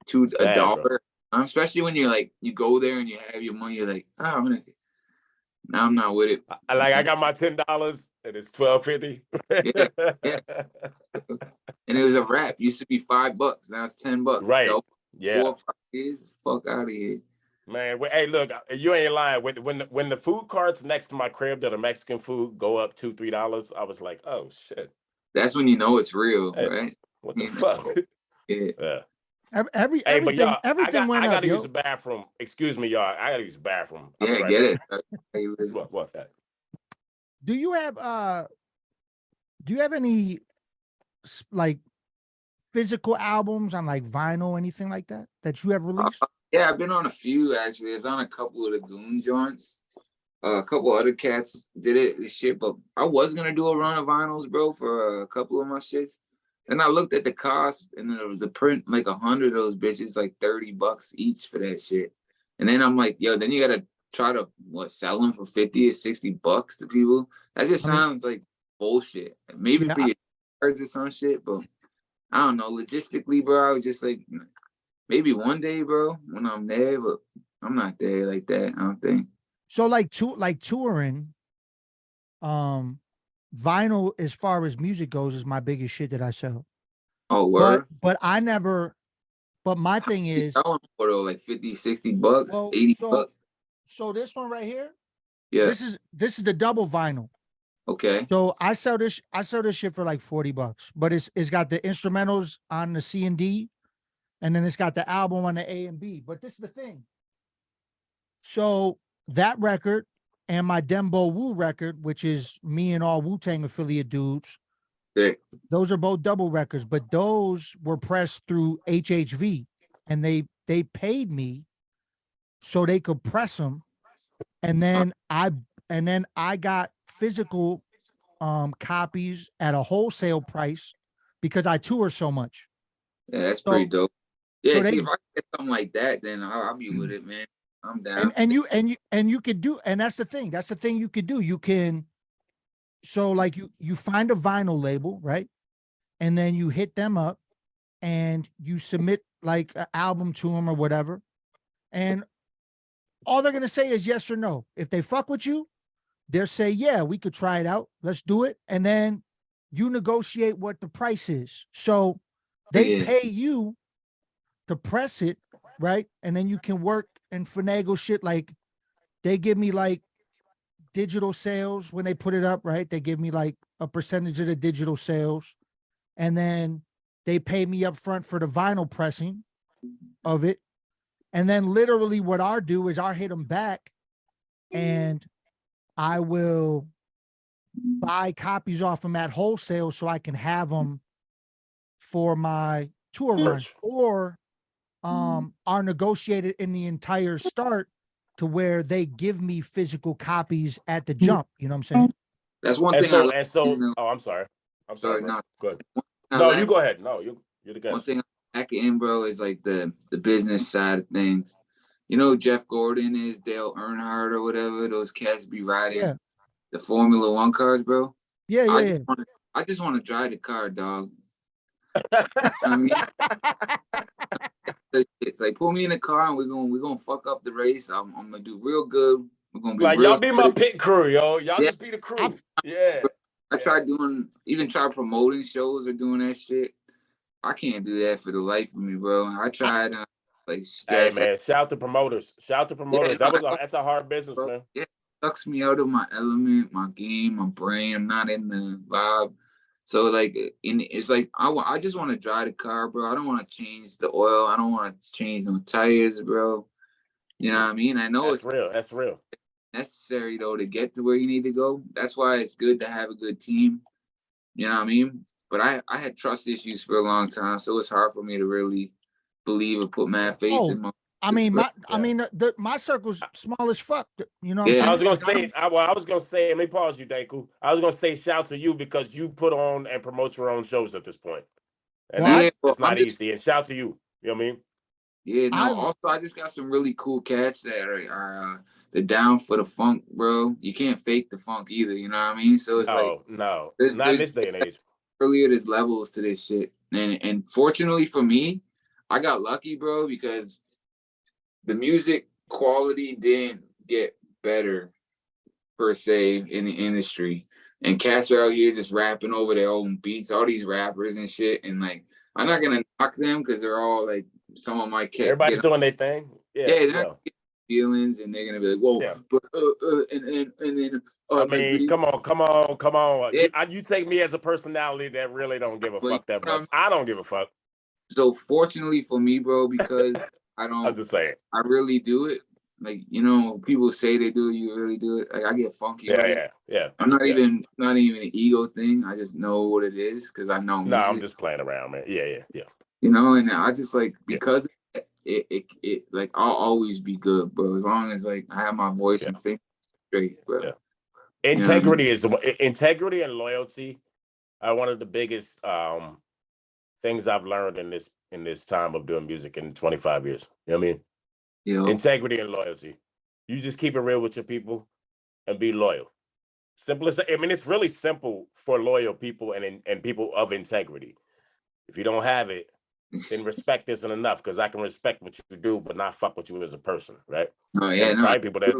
$1. Especially when you go there and you have your money, you're like, oh, now I'm not with it. I got my $10 and it's $12.50. Yeah. And it was a wrap. Used to be $5. Now it's $10. Right. Dope. Yeah. 4 or 5 years. Fuck out of here. Man, hey, look, you ain't lying. When the food carts next to my crib that are Mexican food go up $2-3, I was like, oh shit. That's when you know it's real, right? What the fuck? Yeah. Everything went up, I gotta use the bathroom. Excuse me, y'all. I gotta use the bathroom. Yeah, get it. What that? Do you have any like physical albums on like vinyl, anything like that you have released? Yeah, I've been on a few actually. It's on a couple of the Goon joints. A couple other cats did this shit, but I was gonna do a run of vinyls, bro, for a couple of my shits. Then I looked at the cost, and then the print, like 100 of those bitches, like $30 each for that shit. And then I'm like, yo, then you gotta try to sell them for $50 or $60 to people. That just sounds like bullshit. Maybe for your cards or some shit, but I don't know. Logistically, bro, I was just like, maybe one day, bro, when I'm there, but I'm not there like that, I don't think. So like touring, vinyl as far as music goes is my biggest shit that I sell. Oh, word. But my thing is for though, like $50, $60, $80. So this one right here, yeah. This is the double vinyl. Okay. So I sell this shit for like $40, but it's got the instrumentals on the C and D, and then it's got the album on the A and B. But this is the thing. So that record and my Dembo Wu record, which is me and all Wu-Tang affiliate dudes, those are both double records, but those were pressed through HHV, and they paid me so they could press them, and then I got physical copies at a wholesale price because I tour so much. Yeah, that's pretty dope. Yeah, if I get something like that, then I'll be with it, man. I'm down. And you could do, and that's the thing you could do. You can, so like you find a vinyl label, right? And then you hit them up and you submit like an album to them or whatever. And all they're going to say is yes or no. If they fuck with you, they'll say, yeah, we could try it out. Let's do it. And then you negotiate what the price is. So they pay you to press it, right? And then you can work and finagle shit. Like they give me like digital sales when they put it up, right? They give me like a percentage of the digital sales. And then they pay me up front for the vinyl pressing of it. And then literally what I'll do is I'll hit them back and I will buy copies off them at wholesale so I can have them for my tour run. Or are negotiated in the entire start to where they give me physical copies at the jump. You know what I'm saying? That's one And thing I so, like. and so, oh, I'm sorry, Sorry, bro. no. Good. I No, like, you go ahead. No, you're the guest. one thing I like in, bro, is like the business side of things. You know who Jeff Gordon is, Dale Earnhardt or whatever. Those cats be riding the Formula One cars, bro. Yeah, yeah, I just want to drive the car, dog. I mean, it's like put me in the car and we're gonna fuck up the race. I'm gonna do real good. We're gonna be like real y'all be my pit crew, yo. Y'all Yeah. just be the crew. Yeah. I tried tried promoting shows or doing that shit. I can't do that for the life of me, bro. I tried like stress. Hey man, shout to promoters. Shout to promoters. Yeah, That's a hard business, bro. man. Yeah, it sucks me out of my element, my game, my brain. I'm not in the vibe. So like, it's like I just want to drive the car, bro. I don't want to change the oil. I don't want to change no tires, bro. You know what I mean? I know That's real. That's real. Necessary though to get to where you need to go. That's why it's good to have a good team. You know what I mean? But I had trust issues for a long time, so it's hard for me to really believe or put mad faith in my. My circle's small as fuck. You know what I'm saying? I was gonna say, I was gonna say, let me pause you, Danku. I was gonna say shout to you because you put on and promote your own shows at this point. And that's not easy. And shout to you. You know what I mean? Yeah, no, also I just got some really cool cats that are the down for the funk, bro. You can't fake the funk either, you know what I mean? So it's not in this day and age. Earlier, there's levels to this shit. And fortunately for me, I got lucky, bro, because the music quality didn't get better per se in the industry. And cats are out here just rapping over their own beats, all these rappers and shit. And like, I'm not gonna knock them because they're all like some of my cats. Everybody's doing their thing. They're not feelings, and they're gonna be like, "Whoa!" But and then. I mean, come on. Yeah. You take me as a personality that really don't give a fuck that much. I don't give a fuck. So fortunately for me, bro, because I don't. I'm just saying. I really do it. Like, you know, people say they do it, you really do it. Like, I get funky. Yeah. I'm not even an ego thing. I just know what it is because I know music. No, I'm just playing around, man. Yeah. You know, and I just like because it like I'll always be good, bro. As long as like I have my voice and think straight, bro. Yeah. Integrity integrity and loyalty are one of the biggest things I've learned in this time of doing music in 25 years. You know what I mean? Yeah. Integrity and loyalty. You just keep it real with your people and be loyal. Simplest. I mean, it's really simple for loyal people and people of integrity. If you don't have it, then respect isn't enough because I can respect what you do, but not fuck with you as a person, right? Oh yeah,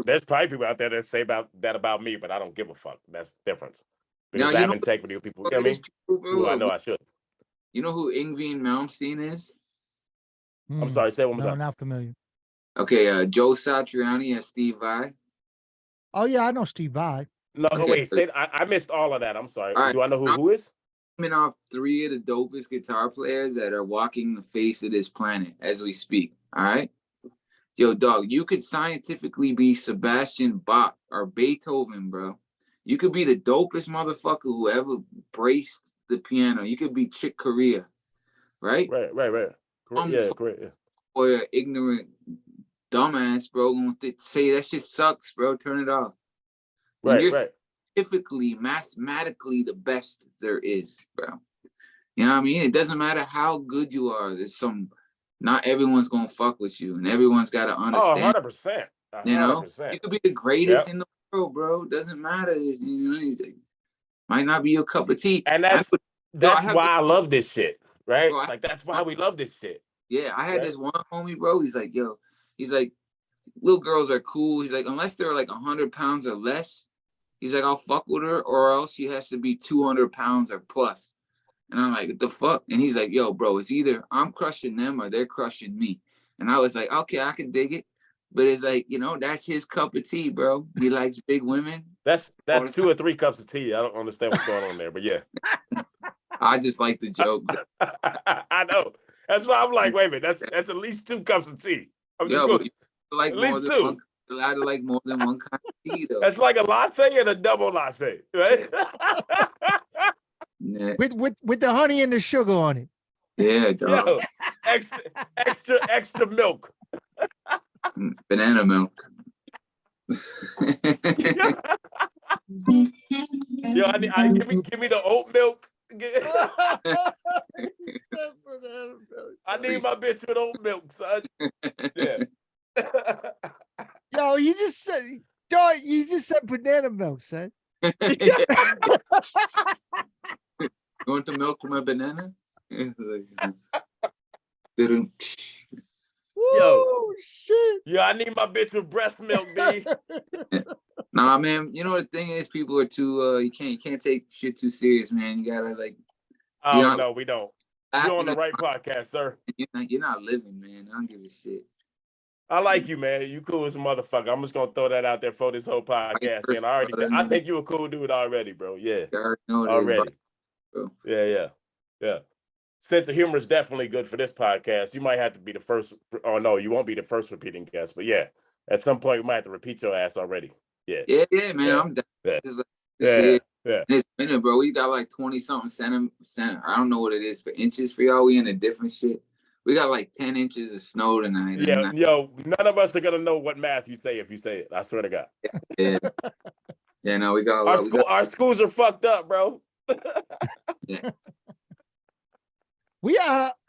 there's probably people out there that say that about me, but I don't give a fuck. That's the difference. Because I have integrity with people. You know what I mean? Who I know I should. You know who Yngwie Malmsteen is? I'm sorry, say one more time. No, not familiar. Okay, Joe Satriani as Steve Vai. Oh yeah, I know Steve Vai. No, wait, I missed all of that. I'm sorry. Right. Do I know who is? Coming off 3 of the dopest guitar players that are walking the face of this planet as we speak. All right. Yo, dog, you could scientifically be Sebastian Bach or Beethoven, bro. You could be the dopest motherfucker who ever braced the piano. You could be Chick Corea, right? Right. Correct. Yeah. Or an ignorant dumbass, bro, gonna say that shit sucks, bro. Turn it off. Right. Scientifically, mathematically, the best there is, bro. You know what I mean? It doesn't matter how good you are. Not everyone's gonna fuck with you, and everyone's got to understand. 100%. You know, you could be the greatest in the world, bro. Doesn't matter. Might not be your cup of tea. And that's why I love this shit, right? Bro, like that's why we love this shit. Yeah, I had this one homie, bro. He's like, little girls are cool. He's like, unless they're like 100 pounds or less, he's like, I'll fuck with her, or else she has to be 200 pounds or plus. And I'm like, what the fuck? And he's like, yo, bro, it's either I'm crushing them or they're crushing me. And I was like, okay, I can dig it. But it's like, you know, that's his cup of tea, bro. He likes big women. That's 2 or 3 cups of tea. I don't understand what's going on there, but yeah. I just like the joke. I know. That's why I'm like, wait a minute. That's at least 2 cups of tea. I'm just good. Like at least 2. I like more than one kind of tea, though. That's like a latte and a double latte, right? With the honey and the sugar on it. Yeah, dog. Yo, extra milk. Banana milk. Yo, give me the oat milk. I need my bitch with oat milk, son. Yeah. Yo, you just said banana milk, son. You want the milk from my banana? Woo, shit. Yeah, I need my bitch with breast milk, B. Nah, man. You know the thing is, people are too. You can't take shit too serious, man. You gotta like. Oh no, we don't. You're on the right podcast, sir. You're not living, man. I don't give a shit. I like you, man. You cool as a motherfucker. I'm just gonna throw that out there for this whole podcast. And I think you a cool dude already, bro. Yeah, already. Yeah. Sense of humor is definitely good for this podcast. You might have to be the first. Oh no, you won't be the first repeating guest, but yeah, at some point we might have to repeat your ass already. Yeah, man. Yeah. I'm down. Yeah. This minute, bro, we got like 20-something centimeters. I don't know what it is for inches for y'all. We in a different shit. We got like 10 inches of snow tonight. Yeah, yo, none of us are gonna know what math you say if you say it. I swear to God. Yeah, no, we got our schools are fucked up, bro. Yeah.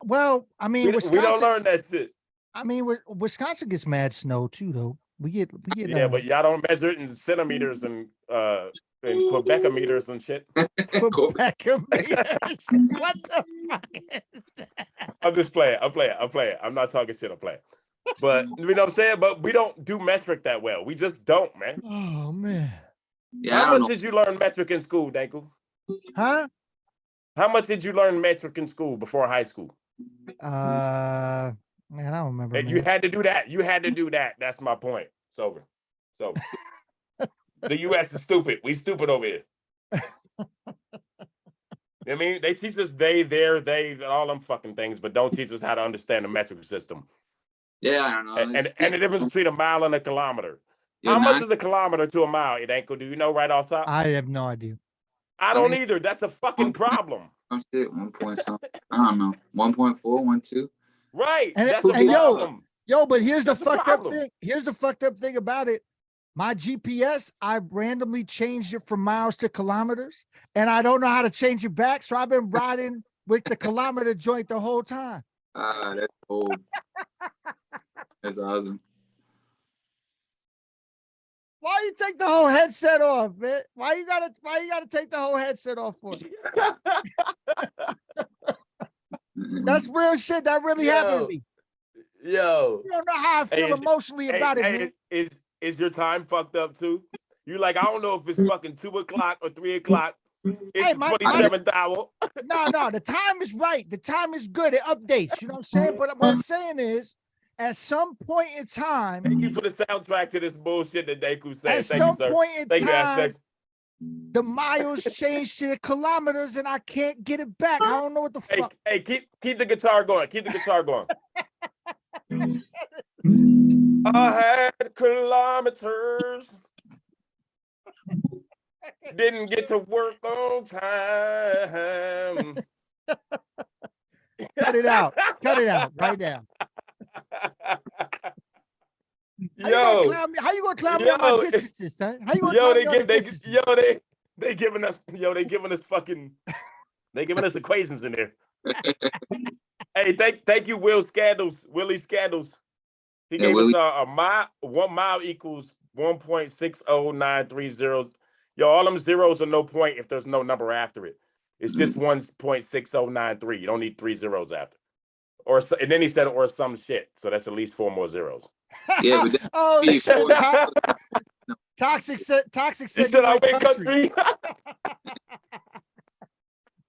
Well, I mean, we don't learn that shit. I mean, Wisconsin gets mad snow too, though. We get. Yeah, but y'all don't measure it in centimeters and Quebec meters and shit. Quebec meters. What the fuck is that? I'm just playing. I'm not talking shit. I'm playing. But you know what I'm saying? But we don't do metric that well. We just don't, man. Oh man. Yeah. How much did you learn metric in school, Danku? Huh? How much did you learn metric in school before high school? Man, I don't remember. And you had to do that. You had to do that. That's my point. Sober. The U.S. is stupid. We stupid over here. I mean, they teach us they, all them fucking things, but don't teach us how to understand the metric system. Yeah, I don't know. And the difference between a mile and a kilometer. How much is a kilometer to a mile, Idanko? Do you know right off top? I have no idea. I don't either. That's a fucking problem. Shit, 1 point something. I don't know. 1.4, 1.2. Right. And, that's a problem. Yo, but here's the fucked up thing. Here's the fucked up thing about it. My GPS, I randomly changed it from miles to kilometers, and I don't know how to change it back. So I've been riding with the kilometer joint the whole time. That's old. That's awesome. Why you take the whole headset off, man? Why you gotta take the whole headset off for? That's real shit. That really happened to me. Yo. You don't know how I feel emotionally about it, man. Is your time fucked up too? You like, I don't know if it's fucking 2 o'clock or 3 o'clock. It's the 27th hour. No, the time is right. The time is good. It updates. You know what I'm saying? But what I'm saying is, at some point in time. Thank you for the soundtrack to this bullshit that Deku said. At some point in time, the miles change to the kilometers, and I can't get it back. I don't know what the fuck. Hey, keep the guitar going. Keep the guitar going. I had kilometers. Didn't get to work on time. Cut it out. Cut it out right now. Yo, how you gonna climb me on my distances, son? How you gonna climb me on my distances? They giving us equations in there. Hey, thank you, Willie Scandals. He gave us a mile. 1 mile equals 1.60930. Yo, all them zeros are no point if there's no number after it. It's just 1.6093. You don't need 3 zeros after. And then he said, or some shit. So that's at least 4 more zeros. Yeah, but oh shit! Toxic said. He said, "I win country."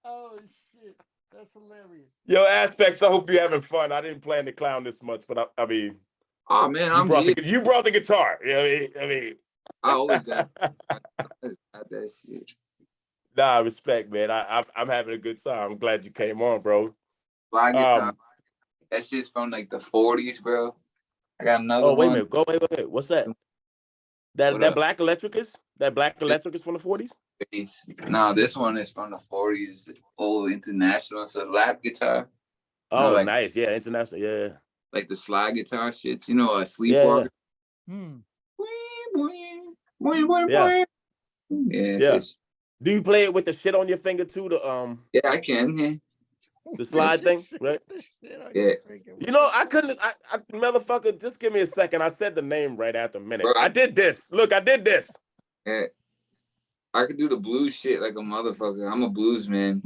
Oh shit, that's hilarious. Yo, Aspects. I hope you're having fun. I didn't plan to clown this much, but I mean, oh man, you brought the guitar. I mean, I always got that shit. Nah, respect, man. I'm having a good time. I'm glad you came on, bro. Fly guitar. That shit's from like the 40s, bro. I got another one. Wait a minute. Wait. What's that? That black electric is? That black electric is from the 40s? No, this one is from the 40s. Old international. It's a lap guitar. Oh, like, nice. Yeah, international. Yeah. Like the slide guitar shits, you know, Yeah. Sleepwalker. Hmm. Yeah. Yeah, Yeah. Do you play it with the shit on your finger too? yeah, I can. Yeah. The slide thing, right? Yeah. You know, I couldn't. I motherfucker, just give me a second. I said the name right after a minute. Bro, I did this. Look, I did this. Yeah. I could do the blues shit like a motherfucker. I'm a blues man.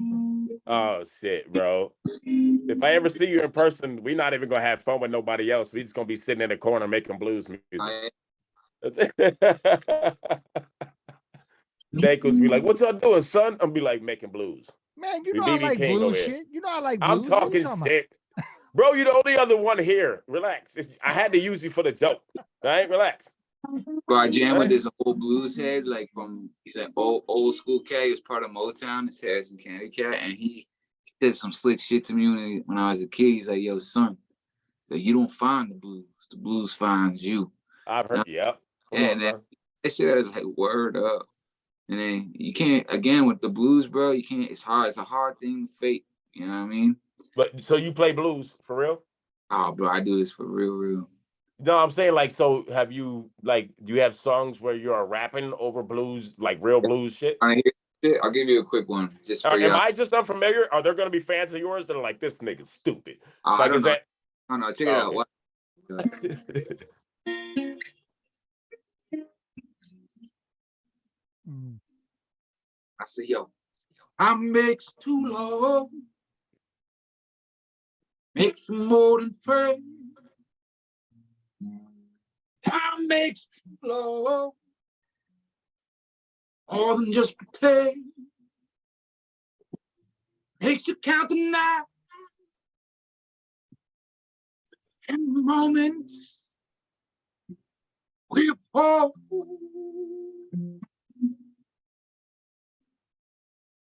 Oh shit, bro. If I ever see you in person, we're not even gonna have fun with nobody else. We just gonna be sitting in the corner making blues music. Dakus be like, "What y'all doing, son?" I'm be like, "Making blues." Man, you We know I BB like King over blues here. shit. You know I like I'm blues. What are you talking talking shit, bro. You're the only other one here. Relax. I had to use you for the joke. All right, relax. Bro, I jam with this old blues head, like he's like old school cat. He was part of Motown. His Harrison Candy cat, and he said some slick shit to me when I was a kid. He's like, "Yo, son, that you don't find the blues finds you." I've heard. Yep. Come And on, then son. that shit is like word up. And then you can't, again with the blues, bro. You can't. It's hard. It's a hard thing to fake. You know what I mean? But so you play blues for real? Oh, bro, I do this for real. No, I'm saying like, so have you like, do you have songs where you're rapping over blues, like real blues shit? I'll give you a quick one just for Am you. I just unfamiliar? Are there going to be fans of yours that are like, this nigga's stupid? I Like, don't is know. that? I don't know. Check it out. What? I say, yo, I mix too low, mix more than friends. Time makes too low, more than just pretend. Makes you count the night and the moments we fall.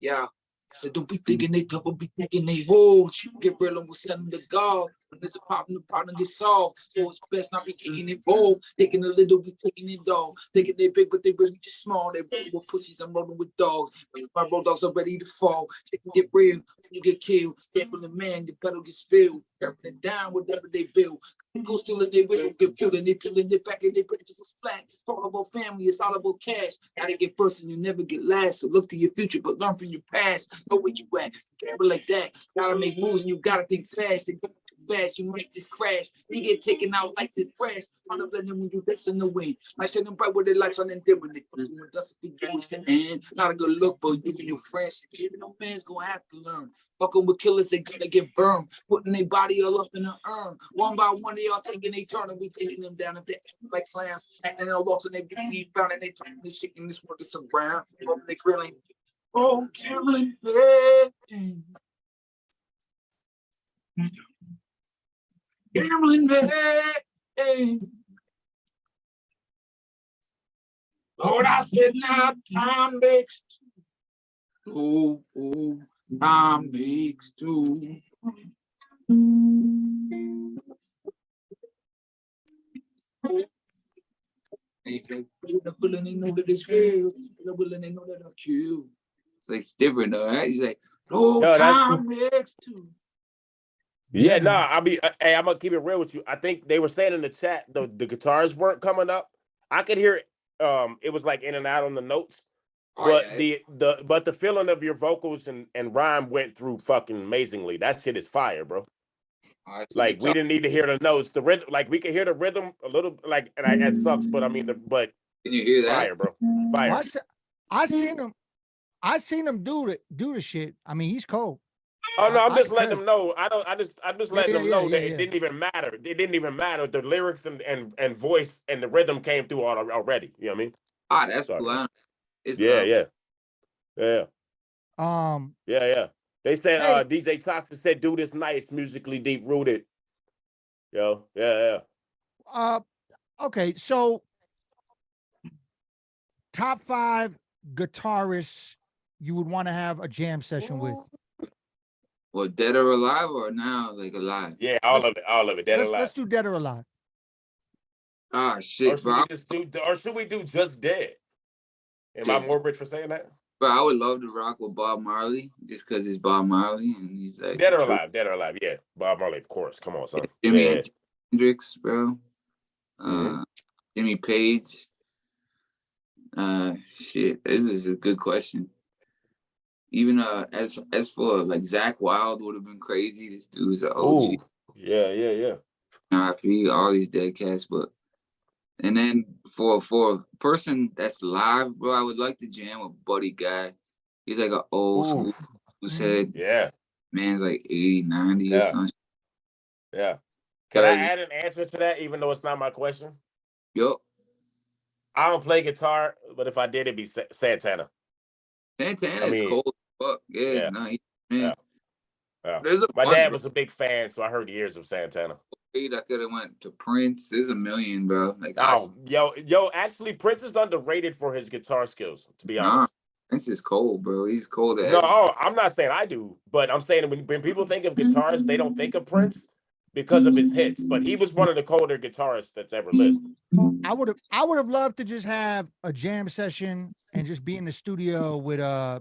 Yeah. I said, don't be thinking they tough, be thinking they hold. You get real and we'll send them to God. When there's a problem, the problem gets solved. So it's best not be getting involved. Taking a little, be taking it all. Thinking they big, but they really just small. They rolling with pussies, I'm rolling with dogs. My road dogs are ready to fall. They can get real, you get killed. Step on the man, the pedal get spilled. Dropping it down, whatever they build. Go still in their will, get killed, and they peeling it back and they bring it to flat. It's all about family, it's all about cash. Gotta get first and you never get last. So look to your future, but learn from your past. Know where you at. Gamble like that. Gotta make moves and you gotta think fast. And go too fast, you might just crash. You get taken out like the trash. Trying to blend them when you dance in the wind. Like shining bright with the lights on and dim when they when dust is towards the end. Not a good look for you and your friends. Even no man's gonna have to learn. Fucking with killers, they gonna get burned. Putting their body all up in the urn. One by one, they all taking their turn and we taking them down and like clams. And they're lost and they be found and they turning this shit in this world is some ground. They grilling. Oh, killing pain. Gambling pain. Lord, I said now time makes two. Oh, time makes two. If they willing, they know that it's real. They're willing, they know that I'm cute. It's like it's different though, right? He's like, no, time makes two. Yeah, no, I'll be. Hey, I'm gonna keep it real with you. I think they were saying in the chat the guitars weren't coming up. I could hear it. It was like in and out on the notes, but the feeling of your vocals and rhyme went through fucking amazingly. That shit is fire, bro. Like we didn't need to hear the notes, the rhythm. Like we could hear the rhythm a little. Like and it sucks, but I mean, can you hear that? Fire, bro. Fire. Well, I seen him do the shit. I mean, he's cold. Oh no, I'm just letting them know. I'm just letting them know that it yeah. didn't even matter. It didn't even matter. The lyrics and voice and the rhythm came through already. You know what I mean? Ah, that's cool. Yeah. Yeah. They said DJ Toxic said do this nice, musically deep rooted. Yo, yeah. Okay, so top 5 guitarists you would want to have a jam session with. Well, dead or alive, or now like alive? Yeah, all of it. Dead or alive. Let's do dead or alive. Ah, shit, or should we do just dead? Am I morbid for saying that? But I would love to rock with Bob Marley just because it's Bob Marley and he's like Dead or alive, dead or alive. Yeah, Bob Marley, of course. Come on, son. Jimi Hendrix, bro. Mm-hmm. Jimmy Page. Shit, this is a good question. Even as for like Zach Wild would have been crazy. This dude's an OG. Ooh, yeah. I feel all these dead cats, but and then for a person that's live, bro, I would like to jam with Buddy Guy. He's like an old school who's head. Yeah. Man's like 80, 90 or something. Yeah. Can I add an answer to that, even though it's not my question? Yup. I don't play guitar, but if I did, it'd be Santana. Santana is cold. Fuck yeah. Man. Yeah. My dad was a big fan, so I heard years of Santana. I could have went to Prince. There's a million, bro. Like, yo, actually, Prince is underrated for his guitar skills. To be honest, Prince is cold, bro. He's cold. I'm not saying I do, but I'm saying when people think of guitarists, they don't think of Prince because of his hits. But he was one of the colder guitarists that's ever lived. I would have loved to just have a jam session and just be in the studio with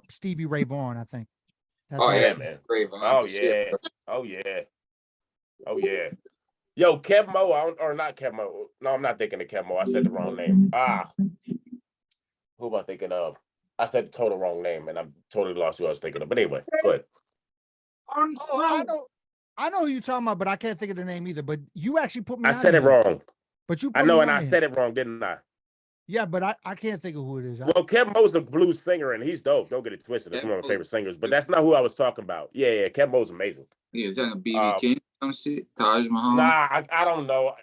Stevie Ray Vaughan. I think. That's man. Oh yeah. Yo, Kev Mo, or not Kev Mo. No, I'm not thinking of Kev Mo. I said the wrong name. Who am I thinking of? I said the total wrong name, and I'm totally lost who I was thinking of. But anyway, go ahead. I know who you're talking about, but I can't think of the name either. But you actually put me on. I said it wrong. But you I know, and I said it wrong, didn't I? Yeah, but I can't think of who it is. Well, Kev Mo's a blues singer, and he's dope. Don't get it twisted. That's one of my favorite singers. But that's not who I was talking about. Yeah. Kev Mo's amazing. Yeah, you're talking B.B. King, some shit? Taj Mahal? Nah, I don't know.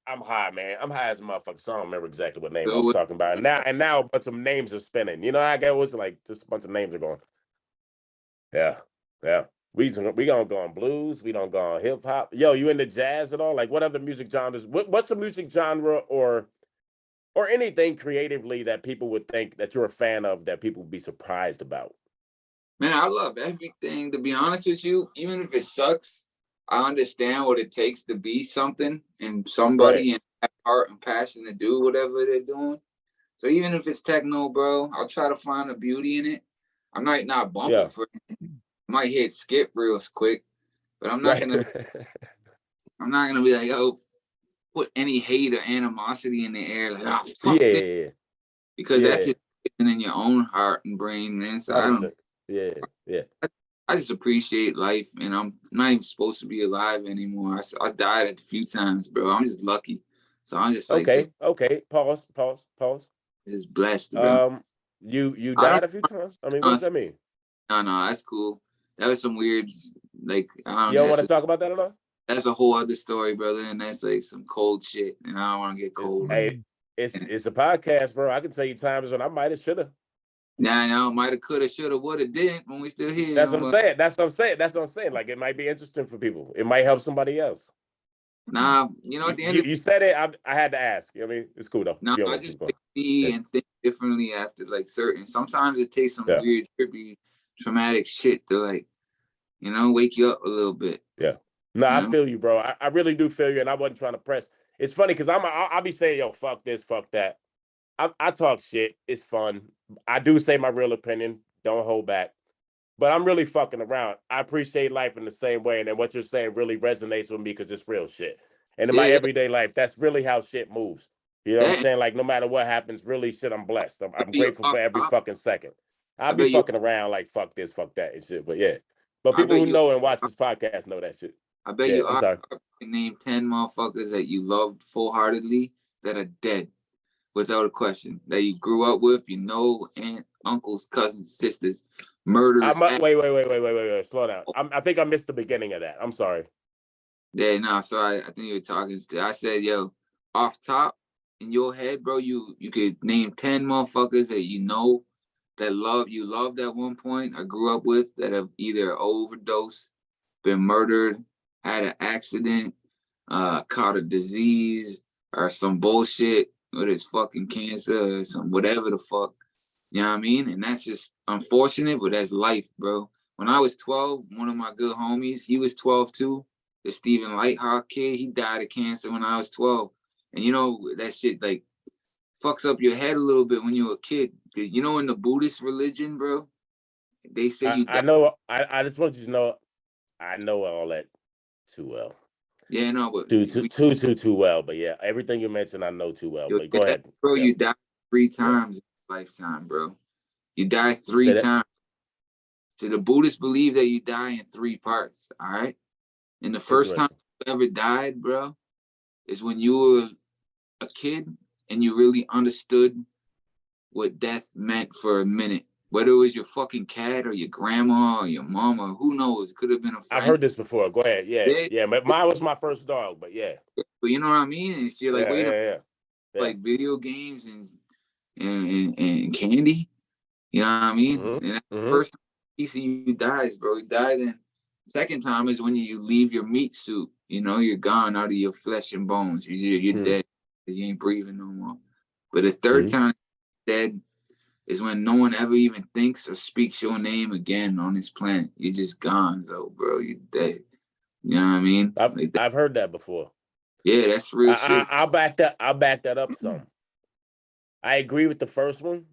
I'm high, man. I'm high as a motherfucker, so I don't remember exactly what name I was talking about. And now a bunch of names are spinning. You know, I get was like just a bunch of names are going. Yeah. We gonna go on blues. We don't go on hip hop. Yo, you into jazz at all? Like, what other music genres? What's a music genre or anything creatively that people would think that you're a fan of that people would be surprised about? Man, I love everything. To be honest with you, even if it sucks, I understand what it takes to be something and somebody and have heart and passion to do whatever they're doing. So even if it's techno, bro, I'll try to find the beauty in it. I'm not bumping for it. Might hit skip real quick, but I'm not gonna be like, oh, put any hate or animosity in the air, like, oh, fuck it. Because that's just in your own heart and brain, man. So I don't. Yeah. I just appreciate life, and I'm not even supposed to be alive anymore. I died a few times, bro. I'm just lucky. So I'm just like, okay. Pause. Just blessed, bro. You died a few times? I mean, what does that mean? No, that's cool. That was some weird, like, I don't know. You don't want to talk about that at all? That's a whole other story, brother, and that's like some cold shit, and I don't want to get cold. Hey, it's a podcast, bro. I can tell you times when I might have, should have. Nah, no, might have, could have, should have, would have, didn't when we still here. That's what I'm saying. Like, it might be interesting for people. It might help somebody else. Nah, you know, at the end you said it. I had to ask. You know what I mean, it's cool though. No, I just see and think differently after like certain. Sometimes it takes some weird, trippy, traumatic shit to like, you know, wake you up a little bit. Yeah. No, I feel you, bro. I really do feel you, and I wasn't trying to press. It's funny because I'll be saying, yo, fuck this, fuck that. I talk shit. It's fun. I do say my real opinion. Don't hold back. But I'm really fucking around. I appreciate life in the same way. And then what you're saying really resonates with me because it's real shit. And in my everyday life, that's really how shit moves. You know what I'm saying? Like, no matter what happens, really shit, I'm blessed. I'm grateful for every fucking second. I'll be fucking around like, fuck this, fuck that and shit. But yeah. But people who know and watch this podcast know that shit. I bet you I can name 10 motherfuckers that you loved full-heartedly that are dead. Without a question, that you grew up with, you know, aunt, uncles, cousins, sisters, murders. Wait. Slow down. I think I missed the beginning of that. I'm sorry. Yeah, no, so I think you were talking. I said, yo, off top in your head, bro, you could name 10 motherfuckers that you know that you loved at one point, or grew up with, that have either overdosed, been murdered, had an accident, caught a disease, or some bullshit. With his fucking cancer or some whatever the fuck, you know what I mean? And that's just unfortunate, but that's life, bro. When I was 12, one of my good homies, he was 12 too, the Stephen Lighthawk kid, he died of cancer when I was 12. And you know, that shit like fucks up your head a little bit when you're a kid. You know, in the Buddhist religion, bro, they say you die. I know. I just want you to know. I know all that too well. Yeah, no, but Too well. But yeah, everything you mentioned, I know too well. But go ahead, bro. You die 3 times in a lifetime, bro. You die 3 times. So the Buddhists believe that you die in 3 parts. All right, and the first time you ever died, bro, is when you were a kid and you really understood what death meant for a minute. Whether it was your fucking cat or your grandma or your mama, who knows? It could have been a friend. I've heard this before. Go ahead. Yeah. But mine was my first dog. But yeah. But you know what I mean? It's you're like, wait, yeah. Like video games and candy. You know what I mean? And that first piece of you dies, bro. You die. Then second time is when you leave your meat suit. You know, you're gone out of your flesh and bones. You're dead. You ain't breathing no more. But the third time dead is when no one ever even thinks or speaks your name again on this planet. You're just gone, so bro. You're dead. You know what I mean? I've heard that before. Yeah, that's real shit. I'll back that up some. I agree with the first one.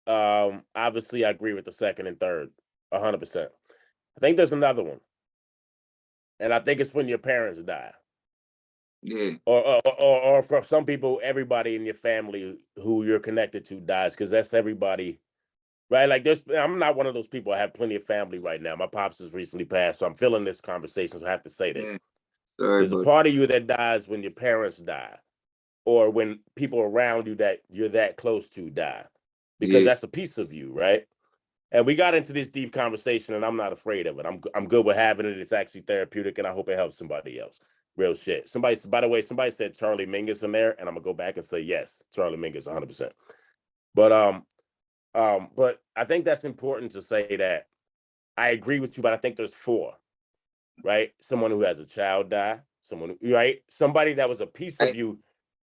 Obviously, I agree with the second and third, 100%. I think there's another one, and I think it's when your parents die. Yeah. Or for some people, everybody in your family who you're connected to dies, because that's everybody, right? Like I'm not one of those people. I have plenty of family right now. My pops has recently passed, so I'm feeling this conversation. So I have to say this. Yeah. Sorry, there's a part of you that dies when your parents die, or when people around you that you're that close to die, because that's a piece of you, right? And we got into this deep conversation, and I'm not afraid of it. I'm good with having it. It's actually therapeutic, and I hope it helps somebody else. Real shit. By the way, somebody said Charlie Mingus in there, and I'm gonna go back and say yes, Charlie Mingus, 100%. But but I think that's important to say that I agree with you, but I think there's 4, right? Someone who has a child die, somebody that was a piece of you.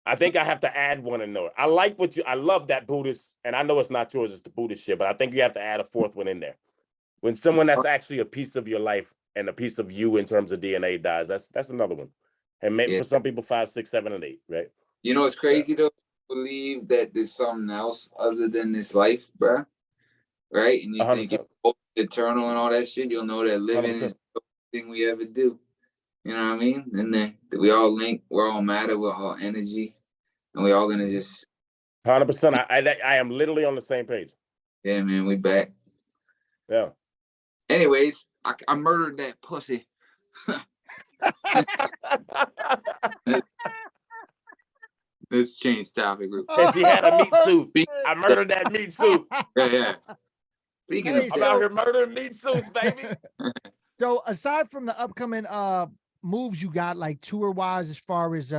I think I have to add one in there. I love that Buddhist, and I know it's not yours, it's the Buddhist shit, but I think you have to add a 4th one in there. When someone that's actually a piece of your life and a piece of you in terms of DNA dies, that's another one. And maybe for some people, 5, 6, 7, and 8, right? You know, it's crazy though. Believe that there's something else other than this life, bro. Right? And you 100%. Think you're eternal and all that shit. You'll know that living 100%. Is the thing we ever do. You know what I mean? And then we all link. We're all matter. We're all energy, and we all gonna just 100%. I am literally on the same page. Yeah, man, we back. Yeah. Anyways, I murdered that pussy. Let's change topic. If he had a meat suit, I murdered that meat suit. Yeah. Speaking of, I'm out here murdering meat suits, baby. So aside from the upcoming moves you got, like tour wise, as far as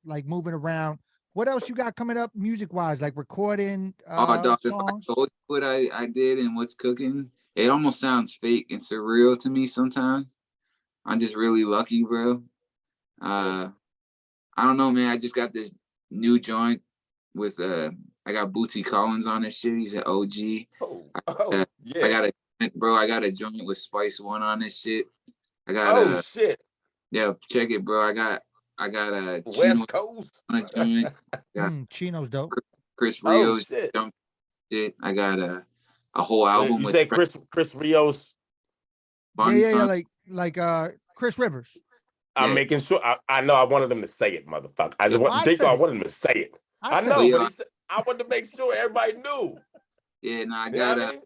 like moving around, what else you got coming up music wise, like recording songs? What I did and what's cooking. It almost sounds fake and surreal to me sometimes. I'm just really lucky, bro. I don't know, man. I just got this new joint with I got Bootsy Collins on this shit. He's an OG. Yeah. I got a joint with Spice One on this shit. I got shit. Yeah, check it, bro. I got a West Coast on a joint. Chino's dope. Chris Rios shit. I got a whole album. You say Chris Rios? Yeah, like Chris Rivers. I'm making sure. I know. I wanted them to say it, motherfucker. I wanted them to say it. I know, but I wanted to make sure everybody knew. Yeah, no,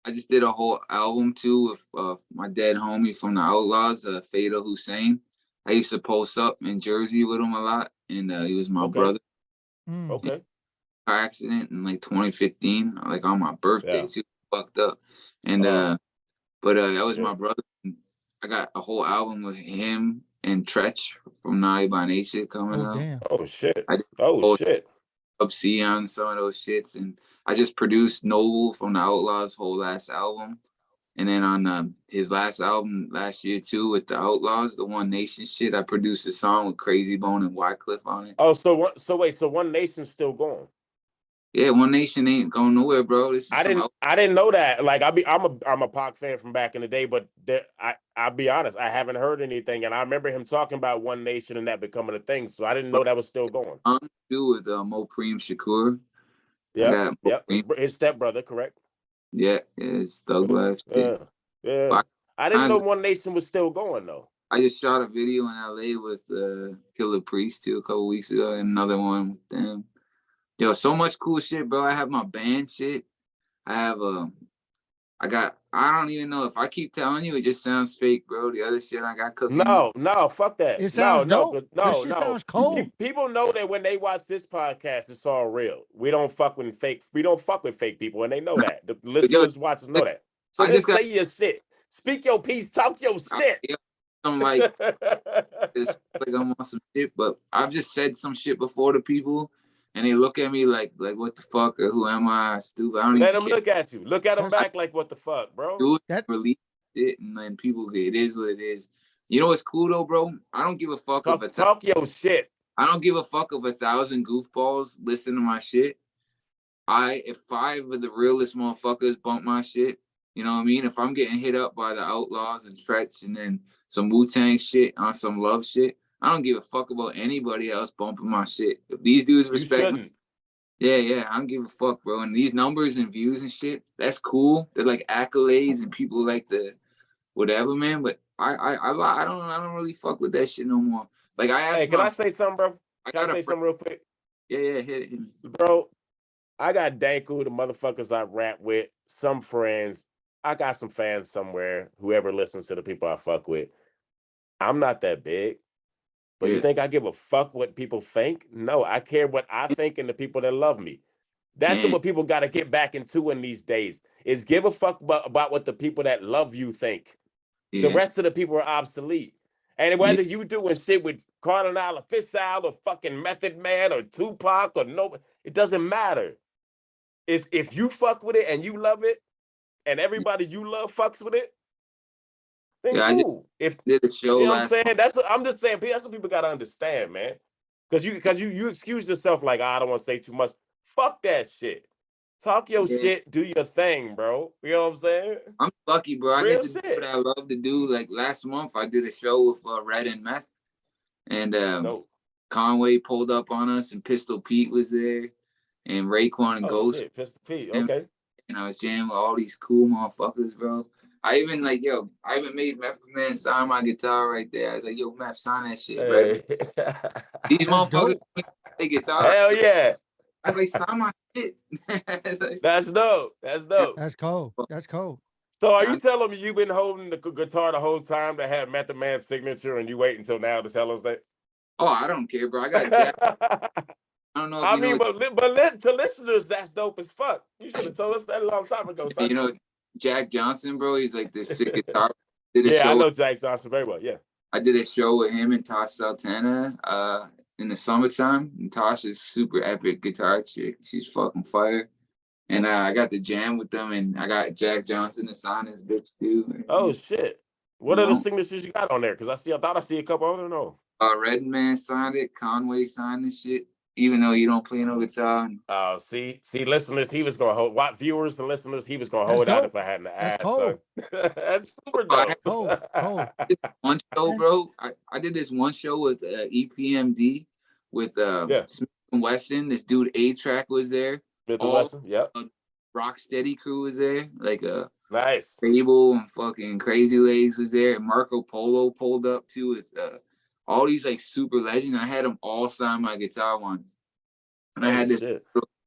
I just did a whole album too with my dead homie from the Outlaws, Fatal Hussein. I used to post up in Jersey with him a lot, and he was my brother. Okay. Car accident in like 2015, like on my birthday. Too fucked up, and but that was my brother. I got a whole album with him and Tretch from Naughty by Nature coming up. Damn. Oh shit. Shit. Up C on some of those shits, and I just produced Noble from the Outlaws' whole last album, and then on his last album last year too with the Outlaws, the One Nation shit, I produced a song with Crazy Bone and Wycliffe on it. Oh, so One Nation's still going? Yeah, One Nation ain't going nowhere, bro. I didn't know that. Like I'm a Pac fan from back in the day, but I'll be honest, I haven't heard anything, and I remember him talking about One Nation and that becoming a thing. So I didn't know that was still going. Do with Mo Preem Shakur, Yep. His stepbrother, correct? Yeah, it's Thug Life shit. Yeah. I didn't know One Nation was still going though. I just shot a video in LA with Killer Priest too a couple weeks ago, and another one with them. Yo, so much cool shit, bro. I have my band shit. I have I don't even know if I keep telling you, it just sounds fake, bro. The other shit I got cooking. No, fuck that. It sounds dope. No, shit sounds cold. People know that when they watch this podcast, it's all real. We don't fuck with fake. We don't fuck with fake people, and they know that. The listeners, watchers know that. So just say your shit. Speak your piece. Talk your shit. I'm like, it's like I'm on some shit, but I've just said some shit before to people, and they look at me like what the fuck, or who am I? Stupid. I don't Let even them care. look at you. Look at them back like what the fuck, bro. Do it, release it, and then people get it is what it is. You know what's cool though, bro? I don't give a fuck talk your shit. I don't give a fuck if 1,000 goofballs listen to my shit. If 5 of the realest motherfuckers bump my shit, you know what I mean? If I'm getting hit up by the Outlaws and Stretch and then some Wu-Tang shit on some love shit, I don't give a fuck about anybody else bumping my shit. If these dudes respect me, yeah, I don't give a fuck, bro. And these numbers and views and shit, that's cool. They're like accolades and people like the whatever, man. But I don't really fuck with that shit no more. Like I asked. Hey, can I say something, bro? Can I say something real quick? Yeah, hit it. Bro, I got Danku, the motherfuckers I rap with, some friends. I got some fans somewhere, whoever listens to the people I fuck with. I'm not that big. But you think I give a fuck what people think? No, I care what I think and the people that love me. That's what people got to get back into in these days, is give a fuck about what the people that love you think. The rest of the people are obsolete. And whether you doing shit with Cardinal Official or fucking Method Man or Tupac or no, it doesn't matter. It's if you fuck with it and you love it and everybody you love fucks with it, then cool. If did a show, you know what I'm saying, that's what I'm just saying. That's what people gotta understand, man. Because you excuse yourself like, I don't want to say too much. Fuck that shit. Talk your shit. Do your thing, bro. You know what I'm saying? I'm lucky, bro. I Real get to do what I love to do. Like last month, I did a show with Red and Meth, and Conway pulled up on us, and Pistol Pete was there, and Raekwon and Ghost. Shit. Pistol Pete, okay. And I was jamming with all these cool motherfuckers, bro. I even I even made Method Man sign my guitar right there. I was like, yo, Meth, sign that shit, right? These motherfuckers play guitar. Hell yeah. I was like, sign my shit. That's dope. That's cold. So are you telling me you've been holding the guitar the whole time that had Method Man's signature and you wait until now to tell us that? Oh, I don't care, bro. I got Jack. I don't know if but to listeners, that's dope as fuck. You should have told us that a long time ago, son. You know, Jack Johnson, bro, he's like this sick guitar. I know Jack Johnson very well, yeah. I did a show with him and Tosh Sultana in the summertime. And Tosh is super epic guitar chick. She's fucking fire. And I got to jam with them, and I got Jack Johnson to sign his bitch too. Oh shit! What are the signatures you got on there? Because I thought I see a couple. I don't know. Redman signed it. Conway signed this shit, even though you don't play no guitar. Oh, see, listeners, he was gonna hold. What viewers and listeners, he was gonna hold out if I hadn't asked. That's cool. That's super dope. One show, bro. I did this one show with EPMD with Smith and Wesson. This dude A-Track was there. Rocksteady crew was there, like nice. Fable and fucking Crazy Legs was there. Marco Polo pulled up too with all these like super legends. I had them all sign my guitar once, and I had this. It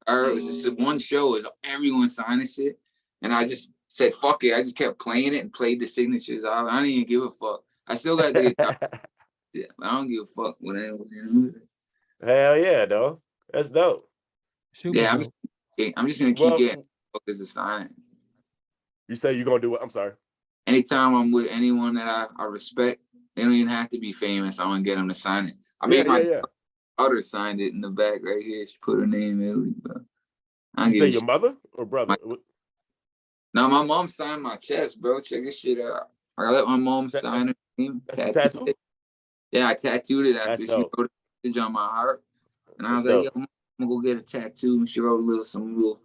was just one show. It was everyone signing shit, and I just said fuck it. I just kept playing it and played the signatures. I didn't even give a fuck. I still got the guitar. I don't give a fuck what anyone. Hell yeah, though. That's dope. I'm just gonna keep getting fuckers to sign it. You say you're gonna do it? I'm sorry. Anytime I'm with anyone that I respect, they don't even have to be famous. I want to get them to sign it. I made my daughter signed it in the back right here. She put her name in. You say your mother or brother? No, my mom signed my chest, bro. Check this shit out. I let my mom sign her name. Tattooed it. Yeah, I tattooed it after she wrote a message on my heart. And I was like, yo, I'm gonna go get a tattoo. And she wrote some little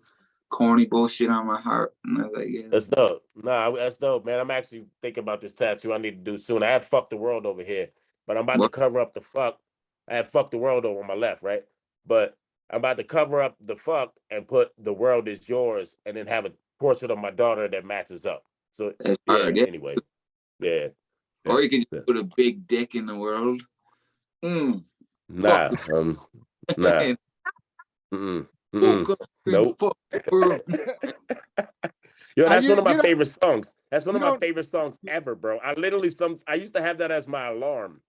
corny bullshit on my heart. And I was like, yeah. That's dope. Nah, that's dope, man. I'm actually thinking about this tattoo I need to do soon. I had fucked the world over here, but I'm about to cover up the fuck. I had fucked the world over on my left, right? But I'm about to cover up the fuck and put "The World Is Yours" and then have a portrait of my daughter that matches up. So That's yeah. hard. Yeah. Anyway, yeah. Or you could just put a big dick in the world. Nah. Nah. Nope. Yo, that's one of my favorite songs. That's one of my favorite songs ever, bro. I used to have that as my alarm.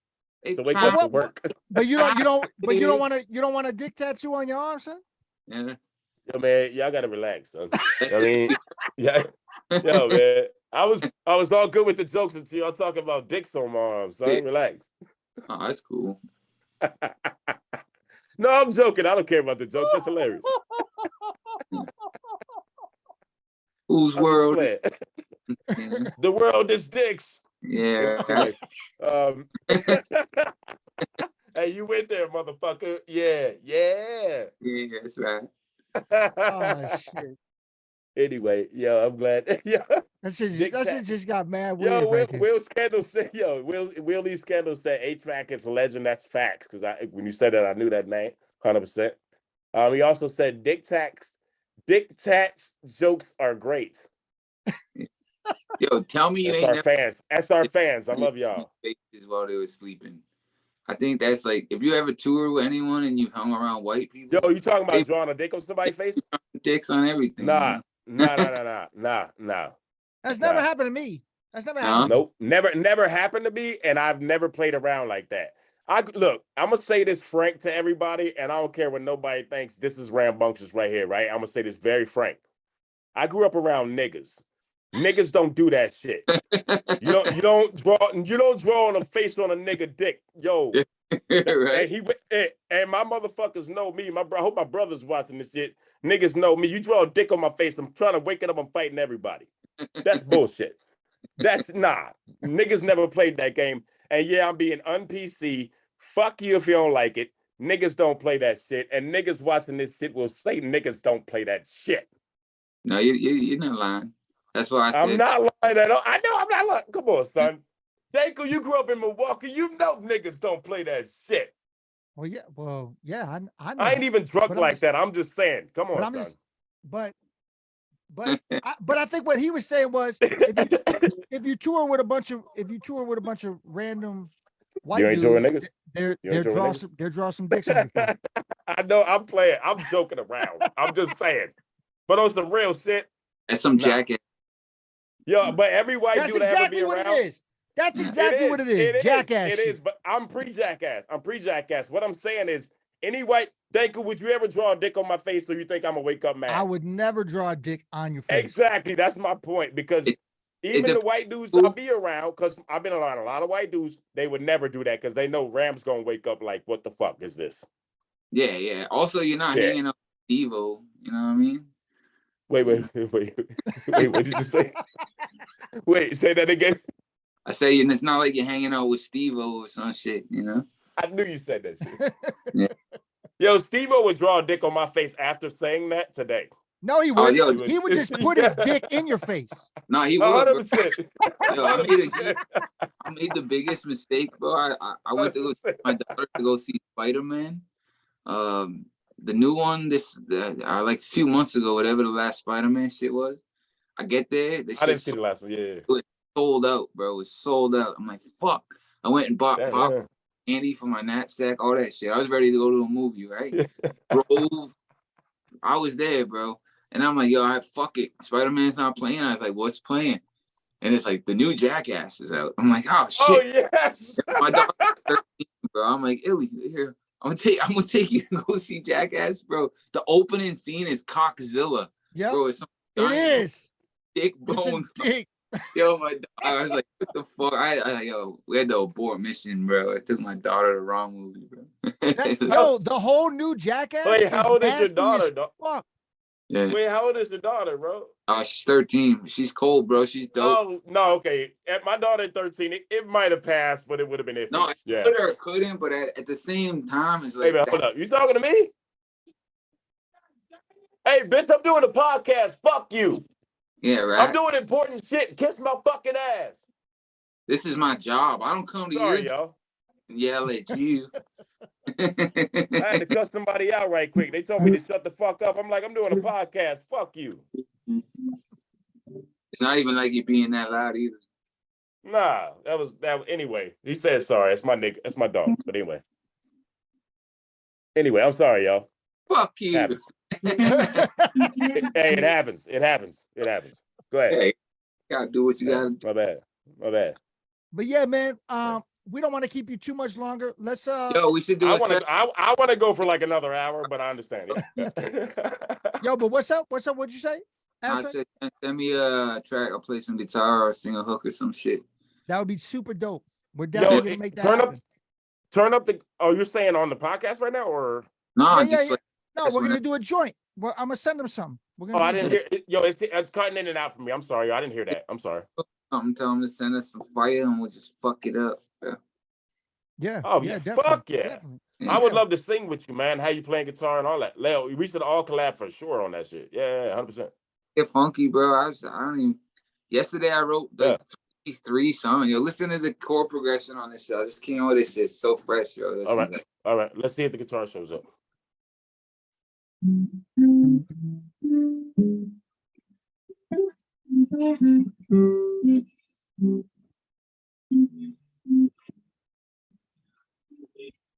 So wake up for work. But you don't want a dick tattoo on your arm, son? Yeah. Yo, man, y'all gotta relax, son. I mean, yeah. Yo, man. I was all good with the jokes until y'all talking about dicks on my arm, son. Relax. Oh, that's cool. No, I'm joking. I don't care about the jokes. That's hilarious. Whose world? The world is dicks. Yeah. Hey, you went there, motherfucker. Yeah. Yeah, that's right. Oh shit. Anyway, yo, I'm glad. Yo, that shit just got mad weird. Yo, right there. Will Scandal said, Willie Scandal said A-Track is a legend. That's facts. Because when you said that, I knew that name 100%. He also said Dick Tats jokes are great. Yo, tell me you that's ain't our fans. That's our fans. I love y'all. While they were sleeping. I think that's like if you ever tour with anyone and you've hung around white people. Yo, you talking about drawing a dick on somebody's face? Dicks on everything. Nah. Nah. That's never happened to me. That's never happened. Nope. Never happened to me, and I've never played around like that. Look, I'm gonna say this frank to everybody, and I don't care what nobody thinks. This is rambunctious right here, right? I'm gonna say this very frank. I grew up around niggas. Niggas don't do that shit. You don't draw on a face on a nigga dick, yo. Right. And my motherfuckers know me. I hope my brother's watching this shit. Niggas know me. You draw a dick on my face, I'm trying to wake it up. I'm fighting everybody. That's bullshit. That's niggas never played that game. And yeah, I'm being un-PC. Fuck you if you don't like it. Niggas don't play that shit. And niggas watching this shit will say niggas don't play that shit. No, you're not lying. That's why I said. I'm not lying at all. I know I'm not lying. Come on, son. Danko, you grew up in Milwaukee. You know niggas don't play that shit. Well, yeah. I know. I ain't even drunk like that. I'm just saying. Come on, son. But I think what he was saying was if you tour with a bunch of random white dudes, they'll draw some dicks on your face. I know. I'm playing. I'm joking around. I'm just saying. But on some real shit. That's some jacket. Yo, but every white dude exactly ever be what around, it is. That's exactly what it is. Jackass. It is, but I'm pre-jackass. What I'm saying is, any white Danko, would you ever draw a dick on my face so you think I'm gonna wake up mad? I would never draw a dick on your face. Exactly. That's my point. Because even the white dudes I be around, because I've been around a lot of white dudes, they would never do that because they know Ram's gonna wake up like, what the fuck is this? Yeah. Also, you're not hanging out with Evo. You know what I mean? Wait, what did you say? Wait, say that again. I say, it's not like you're hanging out with Steve-O or some shit, you know? I knew you said that shit. Yeah. Yo, Steve-O would draw a dick on my face after saying that today. No, he wouldn't. He would just put his dick in your face. No, he would. 100%. Yo, I made the biggest mistake, bro. I went to go with my daughter to go see Spider-Man. The new one, like a few months ago, whatever the last Spider-Man shit was. I get there. I didn't see the last one, yeah. It was sold out, bro. It was sold out. I'm like, fuck. I went and bought candy for my knapsack, all that shit. I was ready to go to a movie, right? Drove. I was there, bro. And I'm like, yo, all right, fuck it. Spider-Man's not playing. I was like, what's playing? And it's like, the new Jackass is out. I'm like, oh, shit. Oh, yes. My daughter's 13, bro. I'm like, Illy, here. I'm gonna take you to go see Jackass, bro. The opening scene is Cockzilla. Yeah, bro. It is. Dick bone. Dick. Yo, I was like, what the fuck? Yo, we had to abort mission, bro. I took my daughter to the wrong movie, bro. The whole new Jackass. Wait, how old is your daughter, dog? Fuck. Yeah. Wait, how old is your daughter, bro? She's 13. She's cold, bro. She's dope. Oh, no, okay. At my daughter 13, it might have passed, but it would have been iffy. No, I couldn't, but at the same time, it's like. Hey, man, hold up. You talking to me? Hey, bitch, I'm doing a podcast. Fuck you. Yeah, right. I'm doing important shit. Kiss my fucking ass. This is my job. I don't come to Sorry, y'all. yell at you. I had to cuss somebody out right quick. They told me to shut the fuck up. I'm like, I'm doing a podcast. Fuck you. It's not even like you being that loud either. Nah, that was anyway. He said sorry. That's my nigga. That's my dog. But anyway. Anyway, I'm sorry, y'all. Fuck you. Happens. Hey, it happens. It happens. It happens. Go ahead. Hey, gotta do what you gotta do. My bad. My bad. But yeah, man. We don't want to keep you too much longer. Let's Yo, we should do I want to go for like another hour, but I understand it. Yo, but what's up? What's up? What'd you say? I said, send me a track. I'll play some guitar or sing a hook or some shit. That would be super dope. We're definitely gonna make that happen. Turn up the. Oh, you're saying on the podcast right now, or no? Yeah. No, we're gonna do a joint. Well, I'm gonna send them something. I didn't hear. Yo, it's cutting in and out for me. I'm sorry. I didn't hear that. I'm sorry. I'm telling them to send us some fire and we'll just fuck it up. Yeah. Oh yeah, definitely. Fuck yeah. Definitely. I would love to sing with you, man. How you playing guitar and all that. Leo, we should all collab for sure on that shit. Yeah, 100%. Get funky, bro. I don't even. Yesterday I wrote like 3 songs. Yo, listen to the chord progression on this shit. I just came out with this shit so fresh, yo. All right. All right. Let's see if the guitar shows up.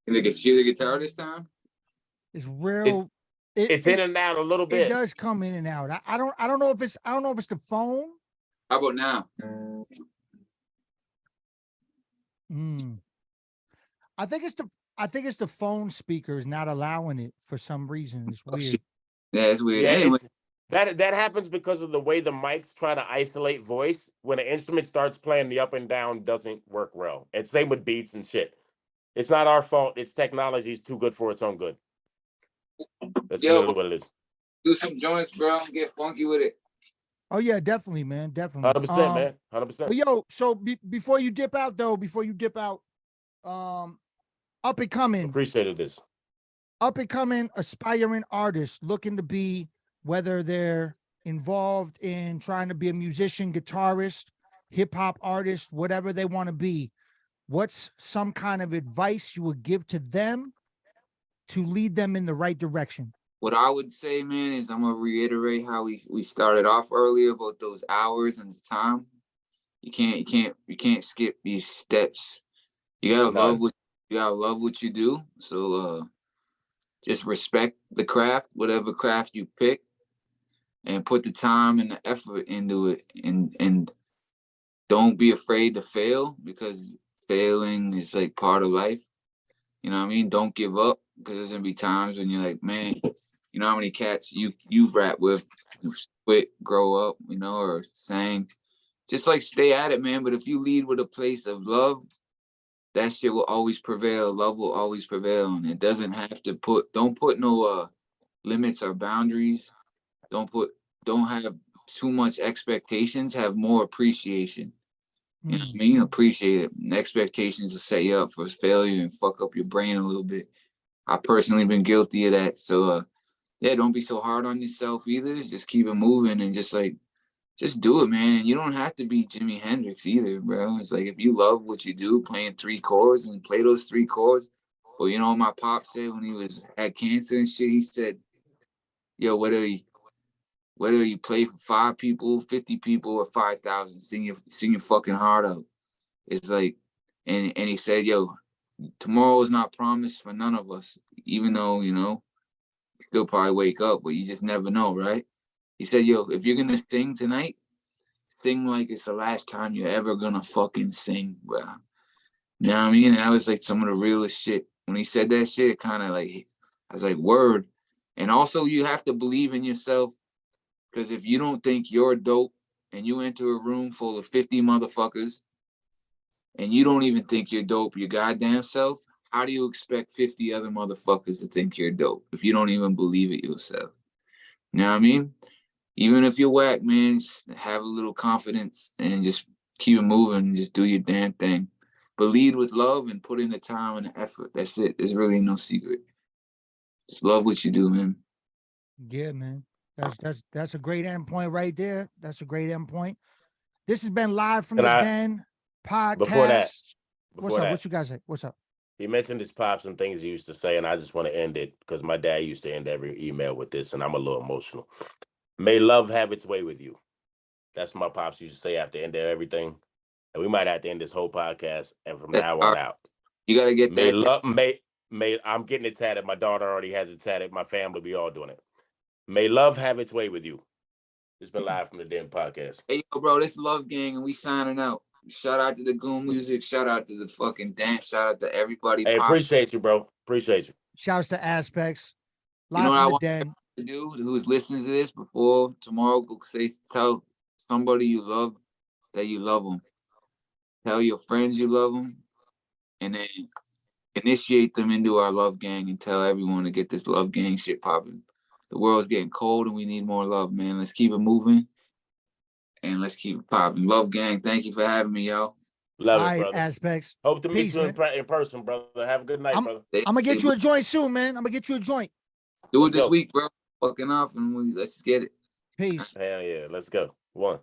Can they hear the guitar this time? It's real. It's in and out a little bit. It does come in and out. I don't know if it's the phone. How about now? I think it's the phone speakers not allowing it for some reason. It's weird. Yeah, it's weird. Yeah, anyway, that happens because of the way the mics try to isolate voice. When an instrument starts playing, the up and down doesn't work well. And same with beats and shit. It's not our fault. It's technology's too good for its own good. That's literally what it is. Do some joints, bro. Get funky with it. Oh yeah, definitely, man. Definitely. 100%, man. 100%. But yo, so before you dip out, up and coming. Appreciated this. Up and coming aspiring artists looking to be, whether they're involved in trying to be a musician, guitarist, hip hop artist, whatever they want to be. What's some kind of advice you would give to them to lead them in the right direction? What I would say, man, is I'm gonna reiterate how we started off earlier about those hours and the time. You can't skip these steps. You gotta love what you do. So just respect the craft, whatever craft you pick, and put the time and the effort into it. And don't be afraid to fail, because failing is like part of life. You know what I mean? Don't give up, because there's gonna be times when you're like, man, you know how many cats you rap with, quit, grow up, you know, or sang. Just like stay at it, man. But if you lead with a place of love, that shit will always prevail. Love will always prevail. And it doesn't have to don't put no limits or boundaries. Don't have too much expectations. Have more appreciation. You know what I mean? Appreciate it. And expectations will set you up for failure and fuck up your brain a little bit. I personally been guilty of that. So yeah, don't be so hard on yourself either. Just keep it moving and just do it, man. And you don't have to be Jimi Hendrix either, bro. It's like, if you love what you do, playing 3 chords and play those 3 chords. Well, you know what my pop said when he had cancer and shit? He said, yo, whether you play for 5 people, 50 people, or 5,000, sing your fucking heart out. It's like, and he said, yo, tomorrow is not promised for none of us, even though, you know, you'll probably wake up, but you just never know, right? He said, yo, if you're gonna sing tonight, sing like it's the last time you're ever gonna fucking sing, bro. You know what I mean? And that was like some of the realest shit. When he said that shit, it kind of like, I was like, word. And also, you have to believe in yourself, because if you don't think you're dope and you enter a room full of 50 motherfuckers and you don't even think you're dope your goddamn self, how do you expect 50 other motherfuckers to think you're dope if you don't even believe it yourself? You know what I mean? Even if you're whack, man, just have a little confidence and just keep it moving and just do your damn thing. But lead with love and put in the time and the effort. That's it. There's really no secret. Just love what you do, man. Yeah, man. That's a great endpoint right there. That's a great endpoint. This has been Live from the Den podcast. What's up? What you guys say? What's up? He mentioned his pops and things he used to say, and I just want to end it because my dad used to end every email with this, and I'm a little emotional. May love have its way with you. That's what my pops used to say after ending everything. And we might have to end this whole podcast and from now on out. You gotta get May that. love may I'm getting it tatted. My daughter already has it tatted. My family, we all doing it. May love have its way with you. It's been live from the Den podcast. Hey, yo, bro, this Love Gang, and we signing out. Shout out to the Goon Music. Shout out to the fucking dance. Shout out to everybody. Hey, appreciate you, bro. Appreciate you. Shouts to Aspects. You Live know what I from the want Den. to do? Who's listening to this before tomorrow? Go say, tell somebody you love that you love them. Tell your friends you love them, and then initiate them into our Love Gang and tell everyone to get this Love Gang shit popping. The world's getting cold and we need more love, man. Let's keep it moving and let's keep it popping. Love Gang, thank you for having me, yo. Love All it, right, brother. Aspects. Hope to meet Peace, you in person, brother. Have a good night, brother. I'm gonna get you a joint soon, man. I'm gonna get you a joint. Do it this week, bro. Fucking off and let's get it. Peace. Hell yeah. Let's go. One.